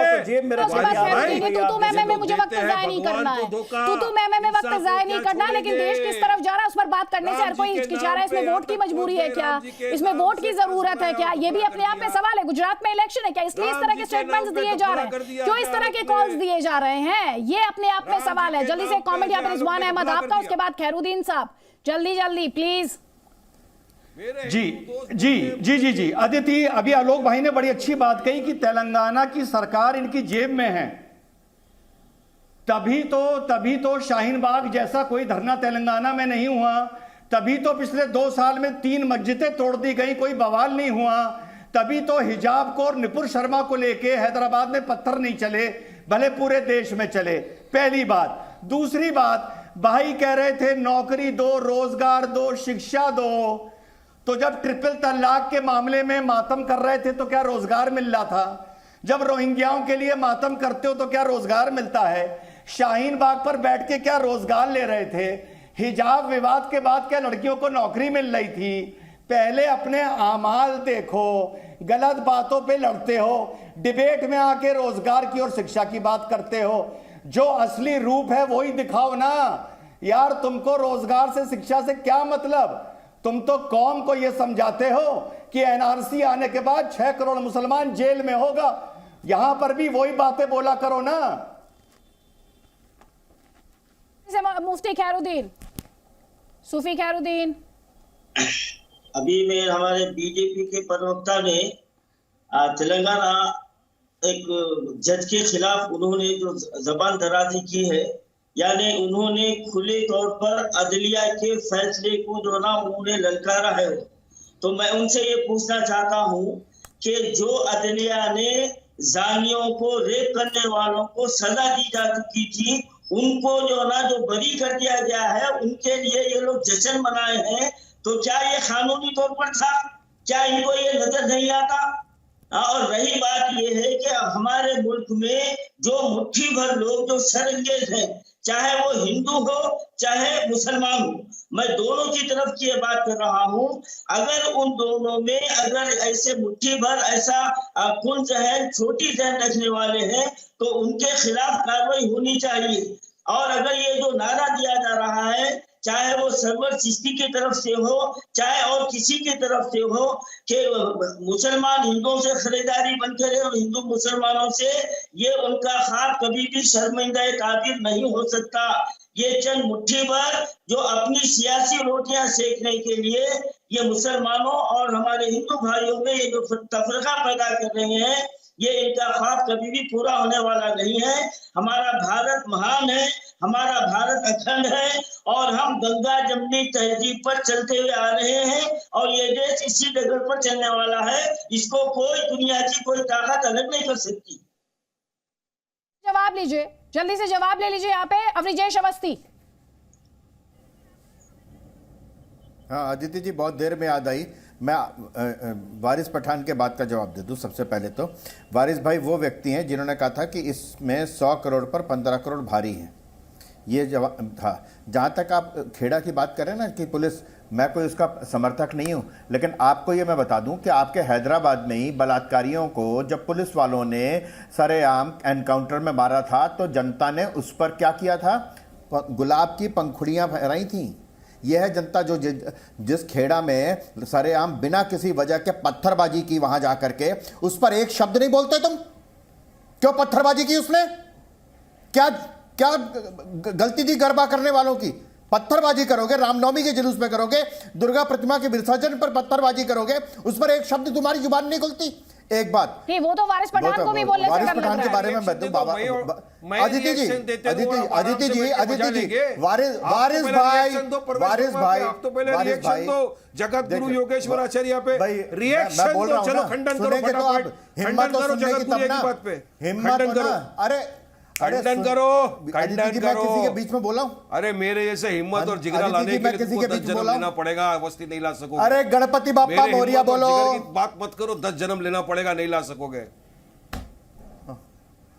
मुझे वक्त जाया नहीं करना है, में वक्त जाया नहीं करना, लेकिन देश किस तरफ जा रहा है उस पर बात करने से हर कोई हिचकिचा रहा है। इसमें वोट की मजबूरी है क्या? इसमें वोट की जरूरत है क्या? ये भी अपने आप में सवाल है। गुजरात में इलेक्शन है क्या, इसलिए इस तरह के स्टेटमेंट्स दिए जा रहे हैं? क्यों इस तरह के कॉल्स दिए जा रहे हैं? ये अपने आप में सवाल है। जल्दी से कमेंट यहाँ पे रिजवान अहमद आपका, उसके बाद खैरुद्दीन साहब, जल्दी प्लीज। जी अदिति, अभी आलोक भाई ने बड़ी अच्छी बात कही कि तेलंगाना की सरकार इनकी जेब में है। तभी तो शाहीन बाग जैसा कोई धरना तेलंगाना में नहीं हुआ। तभी तो पिछले 2 साल में 3 मस्जिदें तोड़ दी गई, कोई बवाल नहीं हुआ। तभी तो हिजाब को और निपुर शर्मा को लेके हैदराबाद में पत्थर नहीं चले, भले पूरे देश में चले। पहली बात। दूसरी बात, भाई कह रहे थे नौकरी दो, रोजगार दो, शिक्षा दो। तो जब ट्रिपल तलाक के मामले में मातम कर रहे थे तो क्या रोजगार मिल रहा था? जब रोहिंग्याओं के लिए मातम करते हो तो क्या रोजगार मिलता है? शाहीन बाग पर बैठ के क्या रोजगार ले रहे थे? हिजाब विवाद के बाद क्या लड़कियों को नौकरी मिल रही थी? पहले अपने आमाल देखो, गलत बातों पे लड़ते हो, डिबेट में आके रोजगार की और शिक्षा की बात करते हो। जो असली रूप है वही दिखाओ ना यार। तुमको रोजगार से, शिक्षा से क्या मतलब? तुम तो कौम को यह समझाते हो कि एनआरसी आने के बाद 6 करोड़ मुसलमान जेल में होगा। यहां पर भी वही बातें बोला करो ना। मुफ्ती खैरुद्दीन, सूफी खैरुद्दीन। अभी में हमारे बीजेपी के प्रवक्ता ने तेलंगाना एक जज के खिलाफ उन्होंने जो जबान दराजी की है, यानी उन्होंने खुले तौर पर अदलिया के फैसले को जो ना उन्होंने ललकारा है। तो मैं उनसे ये पूछना चाहता हूँ कि जो अदलिया ने जानियों को, रेप करने वालों को सजा दी जा चुकी थी, उनको जो ना जो बरी कर दिया गया है, उनके लिए ये लोग जश्न मनाए हैं, तो क्या ये कानूनी तौर पर था? क्या इनको ये नजर नहीं आता? और रही बात ये है कि हमारे मुल्क में जो मुट्ठी भर लोग जो सरंगेज हैं, चाहे वो हिंदू हो चाहे मुसलमान हो, मैं दोनों की तरफ की बात कर रहा हूँ। अगर उन दोनों में अगर ऐसे मुट्ठी भर ऐसा कुल जहन, छोटी जहन रखने वाले हैं, तो उनके खिलाफ कार्रवाई होनी चाहिए। और अगर ये जो नारा दिया जा रहा है, चाहे वो सरवर चिश्ती की तरफ से हो चाहे और किसी की तरफ से हो, कि मुसलमान हिंदुओं से खरीदारी बन करे और हिंदू मुसलमानों से, ये उनका ख्वाब कभी भी शर्मिंदा ताबीर नहीं हो सकता। ये चंद मुट्ठी भर जो अपनी सियासी रोटियां सेकने के लिए ये मुसलमानों और हमारे हिंदू भाइयों में ये जो तफरका पैदा कर रहे हैं, ये इनका ख्वाब कभी भी पूरा होने वाला नहीं है। हमारा भारत महान है, हमारा भारत अखंड है, और हम गंगा जमनी तहजीब पर चलते हुए आ रहे हैं, और ये देश इसी डगर पर चलने वाला है। इसको कोई दुनिया की कोई ताकत अलग नहीं कर सकती। जवाब लीजिए, जल्दी से जवाब ले लीजिए यहाँ पे अवनिजेश अवस्थी। हाँ अदिति जी, बहुत देर में याद आई। मैं वारिस पठान के बात का जवाब दे दूं। सबसे पहले तो वारिस भाई वो व्यक्ति हैं जिन्होंने कहा था कि इसमें 100 करोड़ पर 15 करोड़ भारी है, ये जवाब था। जहाँ तक आप खेड़ा की बात करें ना कि पुलिस, मैं कोई उसका समर्थक नहीं हूँ, लेकिन आपको ये मैं बता दूं कि आपके हैदराबाद में ही बलात्कारियों को जब पुलिस वालों ने सरेआम एनकाउंटर में मारा था, तो जनता ने उस पर क्या किया था? गुलाब की पंखुड़ियाँ फहराई थी। यह है जनता जो जिस खेड़ा में सरेआम बिना किसी वजह के पत्थरबाजी की, वहां जाकर के उस पर एक शब्द नहीं बोलते तुम। क्यों पत्थरबाजी की उसने? क्या क्या गलती थी गरबा करने वालों की? पत्थरबाजी करोगे, रामनवमी के जुलूस में करोगे, दुर्गा प्रतिमा के विसर्जन पर पत्थरबाजी करोगे, उस पर एक शब्द तुम्हारी जुबान नहीं खुलती। एक बात वो तो वारिस पठान को भी बोलने से वारिस पठान के बारे में बता बाबा अदिति जी, अदिति जी, वारिस भाई जगत गुरु योगेश्वर आचार्य पे रिएक्शन तो चलो खंडन करो, फटाफट हिम्मत करो जगत गुरु की बात पे, हिम्मत करो। अरे खंडन करो, खंडन करो। किसी के बीच में बोला हूं? अरे मेरे जैसे हिम्मत और जिगरा लाने के लिए तुमको 10 जन्म लेना पड़ेगा, अवस्थी नहीं ला सकोगे। अरे गणपति बाप्पा मोरिया बोलो। बात मत करो, 10 जन्म लेना पड़ेगा, नहीं ला सकोगे।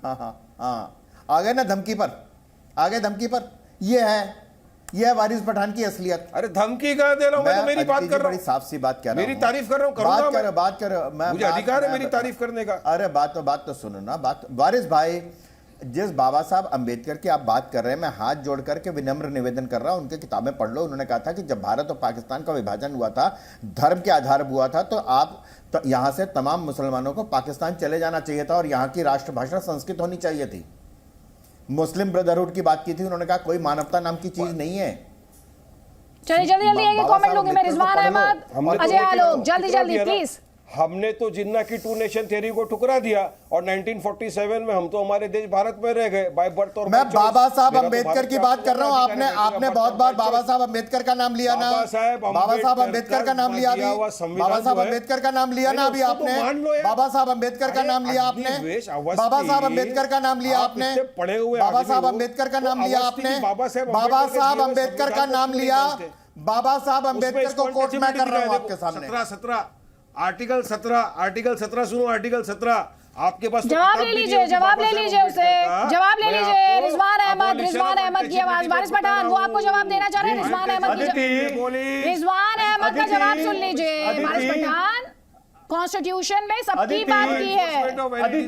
हाँ आ गए ना धमकी पर, आ गए धमकी पर। ये है वारिस पठान की असलियत। अरे धमकी कह दे रहा हूं, मैं तो मेरी बात कर रहा हूं, बड़ी साफ सी बात कर रहा हूं, मेरी तारीफ कर रहा हूं, बात कर मुझे अधिकार है मेरी तारीफ करने का। अरे बात तो सुनो ना। बात वारिस भाई, जिस बाबा साहब अंबेडकर की आप बात कर रहे हैं, मैं हाथ जोड़ करके विनम्र निवेदन कर रहा हूं, उनकी किताबें पढ़ लो। उन्होंने कहा था कि जब भारत और पाकिस्तान का विभाजन हुआ था, धर्म के आधार पर हुआ था, तो आप यहां से तमाम मुसलमानों को पाकिस्तान चले जाना चाहिए था और यहां की राष्ट्रभाषा संस्कृत होनी चाहिए थी। मुस्लिम ब्रदरहुड की बात की थी, उन्होंने कहा कोई मानवता नाम की चीज नहीं है। चलिए जल्दी कमेंट लूंगी मैं। रिजवान अहमद, अजय आलोक, जल्दी प्लीज। हमने तो जिन्ना की 2 नेशन थ्योरी को ठुकरा दिया और 1947 में हम तो हमारे देश भारत में रह गए बाय बर्थ। और मैं बाबा साहब अंबेडकर की बात कर रहा हूं। आपने बहुत बार बाबा साहब अंबेडकर का नाम लिया ना, बाबा साहब अंबेडकर का नाम लिया, बाबा साहब अंबेडकर का नाम लिया ना अभी आपने, बाबा साहब अंबेडकर का नाम लिया आपने, बाबा साहब अंबेडकर का नाम लिया आपने, पढ़े हुए बाबा साहब अंबेडकर का नाम लिया आपने, बाबा साहब अंबेडकर का नाम लिया, बाबा साहब अंबेडकर को कोट मैं कर रहा हूं आपके सामने। 17 आर्टिकल 17 सुनो, आर्टिकल 17 आपके पास जवाब ले लीजिए, जवाब ले लीजिए उसे, जवाब ले लीजिए। रिजवान अहमद की आवाज, वारिस पठान वो आपको जवाब देना चाह रहे हैं। रिजवान अहमद का जवाब सुन लीजिए। वारिस पठान कॉन्स्टिट्यूशन में सबकी बात की है,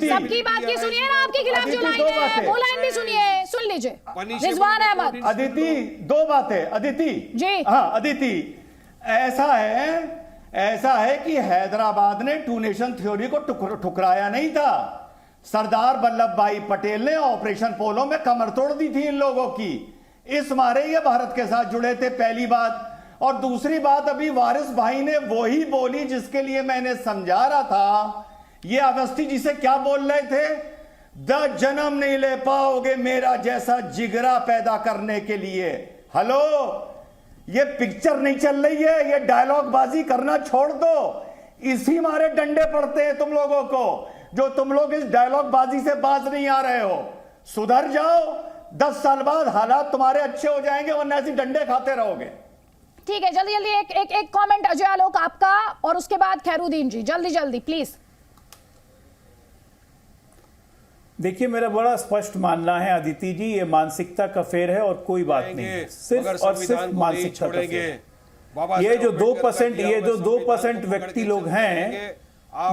सबकी बात की सुनिए ना। आपके खिलाफ जो लाइन है वो लाइन भी सुनिए, सुन लीजिए। रिजवान अहमद। अदिति, 2 बातें अदिति जी। हाँ अदिति, ऐसा है कि हैदराबाद ने 2 नेशन थ्योरी को ठुकराया नहीं था। सरदार वल्लभ भाई पटेल ने ऑपरेशन पोलो में कमर तोड़ दी थी इन लोगों की, इस मारे ये भारत के साथ जुड़े थे, पहली बात। और दूसरी बात, अभी वारिस भाई ने वही बोली जिसके लिए मैंने समझा रहा था। ये अवस्थी जी से क्या बोल रहे थे? 10 जन्म नहीं ले पाओगे मेरा जैसा जिगरा पैदा करने के लिए। हेलो, ये पिक्चर नहीं चल रही है, ये डायलॉग बाजी करना छोड़ दो। इसी मारे डंडे पड़ते हैं तुम लोगों को, जो तुम लोग इस डायलॉग बाजी से बाज नहीं आ रहे हो। सुधर जाओ, 10 साल बाद हालात तुम्हारे अच्छे हो जाएंगे, वरना ऐसे डंडे खाते रहोगे। ठीक है, जल्दी जल्दी एक कमेंट अजय आलोक आपका, और उसके बाद खैरुद्दीन जी, जल्दी जल्दी प्लीज। देखिए, मेरा बड़ा स्पष्ट मानना है अदिति जी, ये मानसिकता का फेर है और कोई बात नहीं है, सिर्फ और सिर्फ मानसिकता का फेर है। ये जो 2% व्यक्ति लोग हैं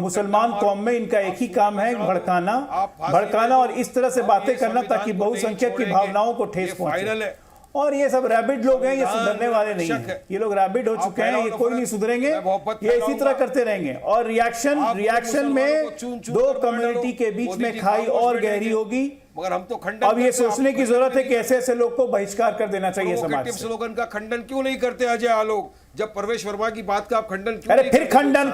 मुसलमान कौम में, इनका एक ही काम है भड़काना और इस तरह से बातें करना ताकि बहुसंख्यक की भावनाओं को ठेस पहुंचे। और ये सब रैबिड लोग हैं, ये सुधरने वाले नहीं हैं। ये लोग रैबिड हो चुके हैं, ये कोई नहीं सुधरेंगे, ये इसी तरह करते रहेंगे। और रिएक्शन में 2 कम्युनिटी के बीच में खाई और गहरी होगी। मगर हम तो खंडन, अब ये सोचने की जरूरत है कि ऐसे ऐसे लोग को बहिष्कार कर देना चाहिए समाज से। स्लोगन का खंडन क्यों नहीं करते अजय आलोक? जब प्रवेश वर्मा की बात का आप खंडन क्यों? अरे फिर खंडन।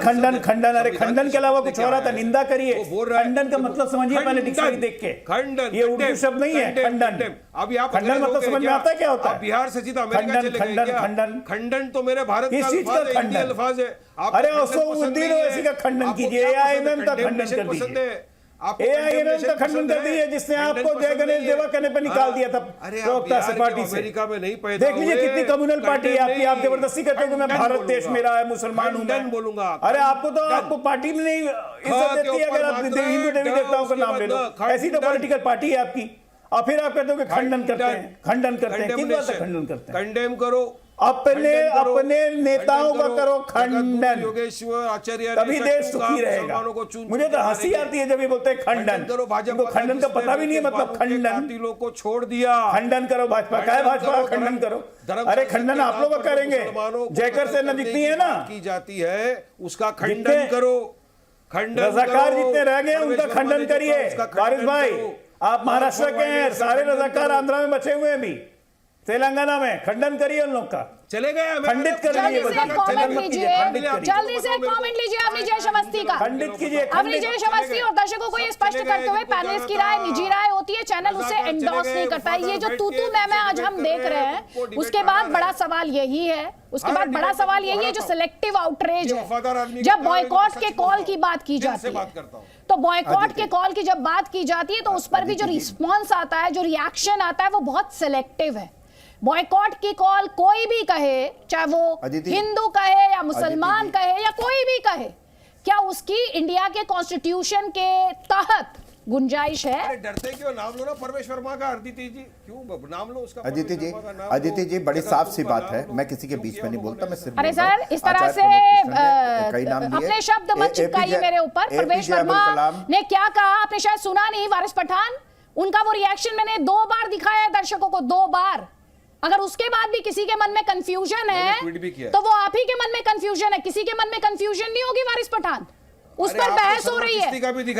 अरे खंडन के अलावा कुछ हो रहा था, निंदा करिए। खंडन का मतलब समझिए पहले डिक्शनरी देख के। खंडन ये उर्दू शब्द नहीं है, खंडन। अभी आप खंडन मतलब समझ में आता है क्या होता है? बिहार से सीधा अमेरिका चले गए क्या? खंडन तो मेरे भारत का अल्फाज है। अरे असदुद्दीन ओवैसी का खंडन कीजिए, AIMM का खंडन कर दीजिए। AIMM का खंडन कर दीजिए, जिसने आपको जय गणेश देवा करने पर निकाल दिया था प्रवक्ता से, पार्टी से। अमेरिका में नहीं पैदा देख लीजिए कितनी कम्युनल पार्टी है आपकी। आप जबरदस्ती करते हो कि मैं भारत देश में रहा है, मुसलमान हूं मैं। बोलूंगा। अरे आपको पार्टी में नहीं इज्जत देती है अगर आप हिंदू देवी देवताओं का नाम ले लो। ऐसी तो पॉलिटिकल पार्टी है आपकी, और फिर आप कहते हो कि खंडन करते हैं। किस बात का खंडन करते हैं? कंडेम करो, अपने नेताओं का करो खंडन, योगेश्वर आचार्य, तभी देश सुखी रहेगा। मुझे तो हंसी आती है जब ये बोलते हैं खंडन। तो खंडन का पता भी नहीं है मतलब खंडन। लोग को छोड़ दिया, खंडन करो भाजपा का, भाजपा का खंडन करो। अरे खंडन आप लोग करेंगे, जयकर से न जितनी है ना की जाती है, उसका खंडन करो। रजाकार जितने रह गए उनका खंडन करिए। वारिस भाई, आप महाराष्ट्र के हैं, सारे रजाकार आंध्रा में बचे हुए हैं, अभी तेलंगाना में। खंडन करिए उन लोग का, चले गए, खंडित कर जल्दी से कमेंट लीजिए अपनी जय अवस्थी का। खंडित कीजिए अपनी जय अवस्थी, और दर्शकों को ये स्पष्ट करते हुए, पैनलिस्ट की राय निजी राय होती है, चैनल उसे एंडोर्स नहीं करता है। ये जो तू मैं आज हम देख रहे हैं, उसके बाद बड़ा सवाल यही है, जो सिलेक्टिव आउटरीच है। जब बॉयकॉट के कॉल की बात की जाती है, तो बॉयकॉट के कॉल की जब बात की जाती है, तो उस पर भी जो रिस्पॉन्स आता है, जो रिएक्शन आता है, वो बहुत सिलेक्टिव है। बॉयकॉट की कॉल कोई भी कहे, चाहे वो हिंदू कहे या मुसलमान कहे या कोई भी कहे, क्या उसकी इंडिया के कॉन्स्टिट्यूशन के तहत गुंजाइश है? अरे डरते क्यों? नाम लो ना परवेश वर्मा का। अदिति जी क्यों नाम लो उसका? अदिति जी बड़ी साफ सी बात है, मैं किसी के बीच में नहीं बोलता, मैं सिर्फ। अरे सर, इस तरह से अपने शब्द मत चिपकाइए मेरे ऊपर। परवेश वर्मा ने क्या कहा आपने शायद सुना नहीं, वारिस पठान। उनका वो रिएक्शन मैंने 2 बार दिखाया है दर्शकों को, 2 बार। अगर उसके बाद भी किसी के मन में कंफ्यूजन है, तो वो आप ही के मन में कंफ्यूजन है, किसी के मन में कंफ्यूजन नहीं होगी। वारिस पठान, उस पर बहस हो रही है।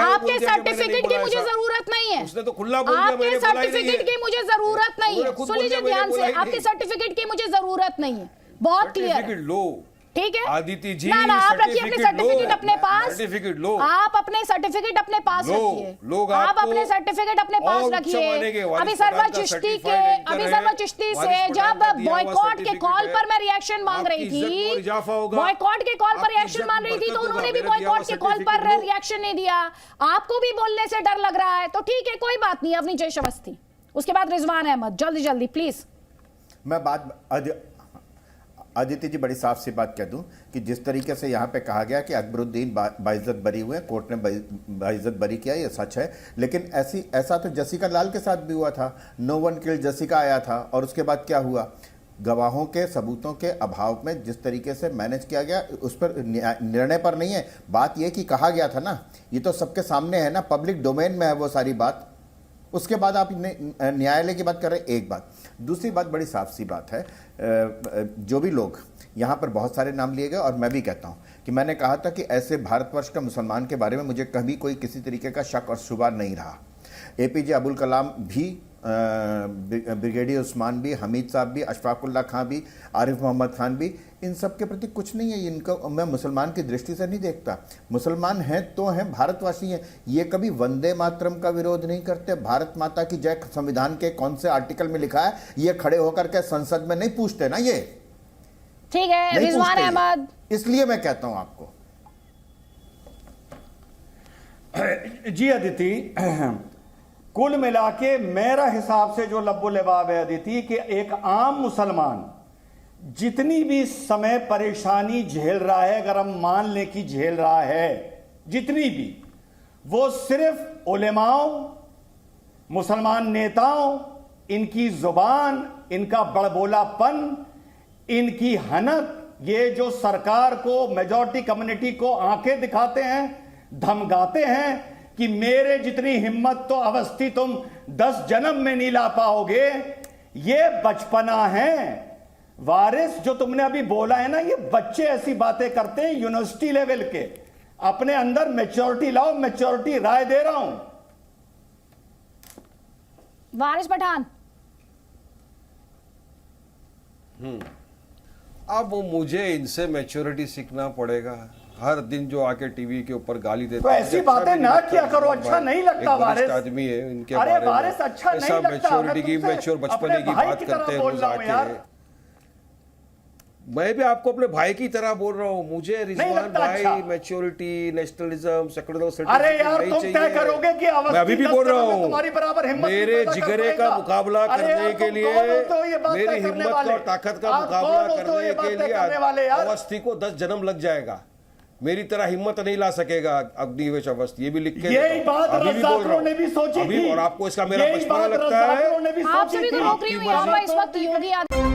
आपके सर्टिफिकेट की मुझे जरूरत नहीं है, उसने तो खुला बोल दिया, आपके सर्टिफिकेट की मुझे जरूरत नहीं है। सुन लीजिए ध्यान से, आपके सर्टिफिकेट की मुझे जरूरत नहीं है, बहुत क्लियर। ठीक है आदिति जी, ना आप रखिए अपने सर्टिफिकेट अपने पास। सर्टिफिकेट लो, आप अपने सर्टिफिकेट अपने पास रखिए। आप अपने सर्टिफिकेट अपने पास रखिए। अभी सरवर चिश्ती से जब बॉयकॉट के कॉल पर मैं रिएक्शन मांग रही थी, बॉयकॉट के कॉल पर रिएक्शन मांग रही थी, तो उन्होंने भी बॉयकॉट के कॉल पर रिएक्शन नहीं दिया। आपको भी बोलने से डर लग रहा है, तो ठीक है, कोई बात नहीं। अपनी जय अवस्थी, उसके बाद रिजवान अहमद, जल्दी प्लीज। मैं बात आदित्य जी बड़ी साफ सी बात कह दूं कि जिस तरीके से यहाँ पे कहा गया कि अकबरुद्दीन बाइज्जत बरी हुए, कोर्ट ने बाइज्जत बरी किया, ये सच है। लेकिन ऐसा तो जसिका लाल के साथ भी हुआ था। नो वन किल्ड जसिका आया था, और उसके बाद क्या हुआ? गवाहों के सबूतों के अभाव में जिस तरीके से मैनेज किया गया, उस पर निर्णय पर नहीं है। बात यह कि कहा गया था ना, ये तो सबके सामने है ना, पब्लिक डोमेन में है वो सारी बात। उसके बाद आप न्यायालय की बात कर रहे हैं, एक बात। दूसरी बात बड़ी साफ सी बात है, जो भी लोग यहाँ पर बहुत सारे नाम लिए गए, और मैं भी कहता हूँ कि मैंने कहा था कि ऐसे भारतवर्ष का मुसलमान के बारे में मुझे कभी कोई किसी तरीके का शक और शुबा नहीं रहा। APJ अबुल कलाम भी ब्रिगेडियर उस्मान भी, हमीद साहब भी, अशफाकुल्ला खां भी, आरिफ मोहम्मद खान भी, इन सब के प्रति कुछ नहीं है। इनको मैं मुसलमान की दृष्टि से नहीं देखता। मुसलमान हैं तो हैं, भारतवासी हैं। ये कभी वंदे मातरम का विरोध नहीं करते। भारत माता की जय संविधान के कौन से आर्टिकल में लिखा है ये खड़े होकर के संसद में नहीं पूछते ना। ये ठीक है रिजवान अहमद, इसलिए मैं कहता हूं आपको। जी अदिति, कुल मिला के मेरा हिसाब से जो लब्बो लबाब है अदिति कि एक आम मुसलमान जितनी भी समय परेशानी झेल रहा है, अगर हम मान लें कि झेल रहा है जितनी भी, वो सिर्फ उलेमाओं, मुसलमान नेताओं, इनकी जुबान, इनका बड़बोलापन, इनकी हनक, ये जो सरकार को, मेजॉरिटी कम्युनिटी को आंखें दिखाते हैं, धमकाते हैं कि मेरे जितनी हिम्मत तो अवस्थी तुम 10 जन्म में नहीं ला पाओगे। ये बचपना है वारिस, जो तुमने अभी बोला है ना, ये बच्चे ऐसी बातें करते हैं यूनिवर्सिटी लेवल के। अपने अंदर मैच्योरिटी लाओ, मैच्योरिटी राय दे रहा हूं। वारिस पठान, अब मुझे इनसे मैच्योरिटी सीखना पड़ेगा। हर दिन जो आके टीवी के ऊपर गाली देते तो ऐसी बातें ना किया करो, अच्छा नहीं लगता वारिस। आदमी है, इनके अरे बारे वारिस में अच्छा नहीं ऐसा लगता। मैच्योरिटी की, मैच्योर बचपने की बात करते हैं रोज आके। मैं भी आपको अपने भाई की तरह बोल रहा हूँ। मुझे रिजवान भाई मैच्योरिटी, नेशनलिज्म, सेक्युलरिज्म, अरे यार तुम तय करोगे कि मैं अभी भी बोल रहा हूँ, तुम्हारी बराबर हिम्मत मेरे जिगरे का मुकाबला करने के लिए, मेरी हिम्मत और ताकत का मुकाबला करने के लिए अवस्थी को 10 जन्म लग जाएगा। मेरी तरह हिम्मत नहीं ला सकेगा अग्निवेश अवस्थी। ये भी लिख के यही बात अभी भी बोल रहा ने भी सोची हूँ। और आपको इसका मेरा बचपना लगता है। आपसे भी तो नौकरी हुई होगा इस वक्त योगी आदित्यनाथ।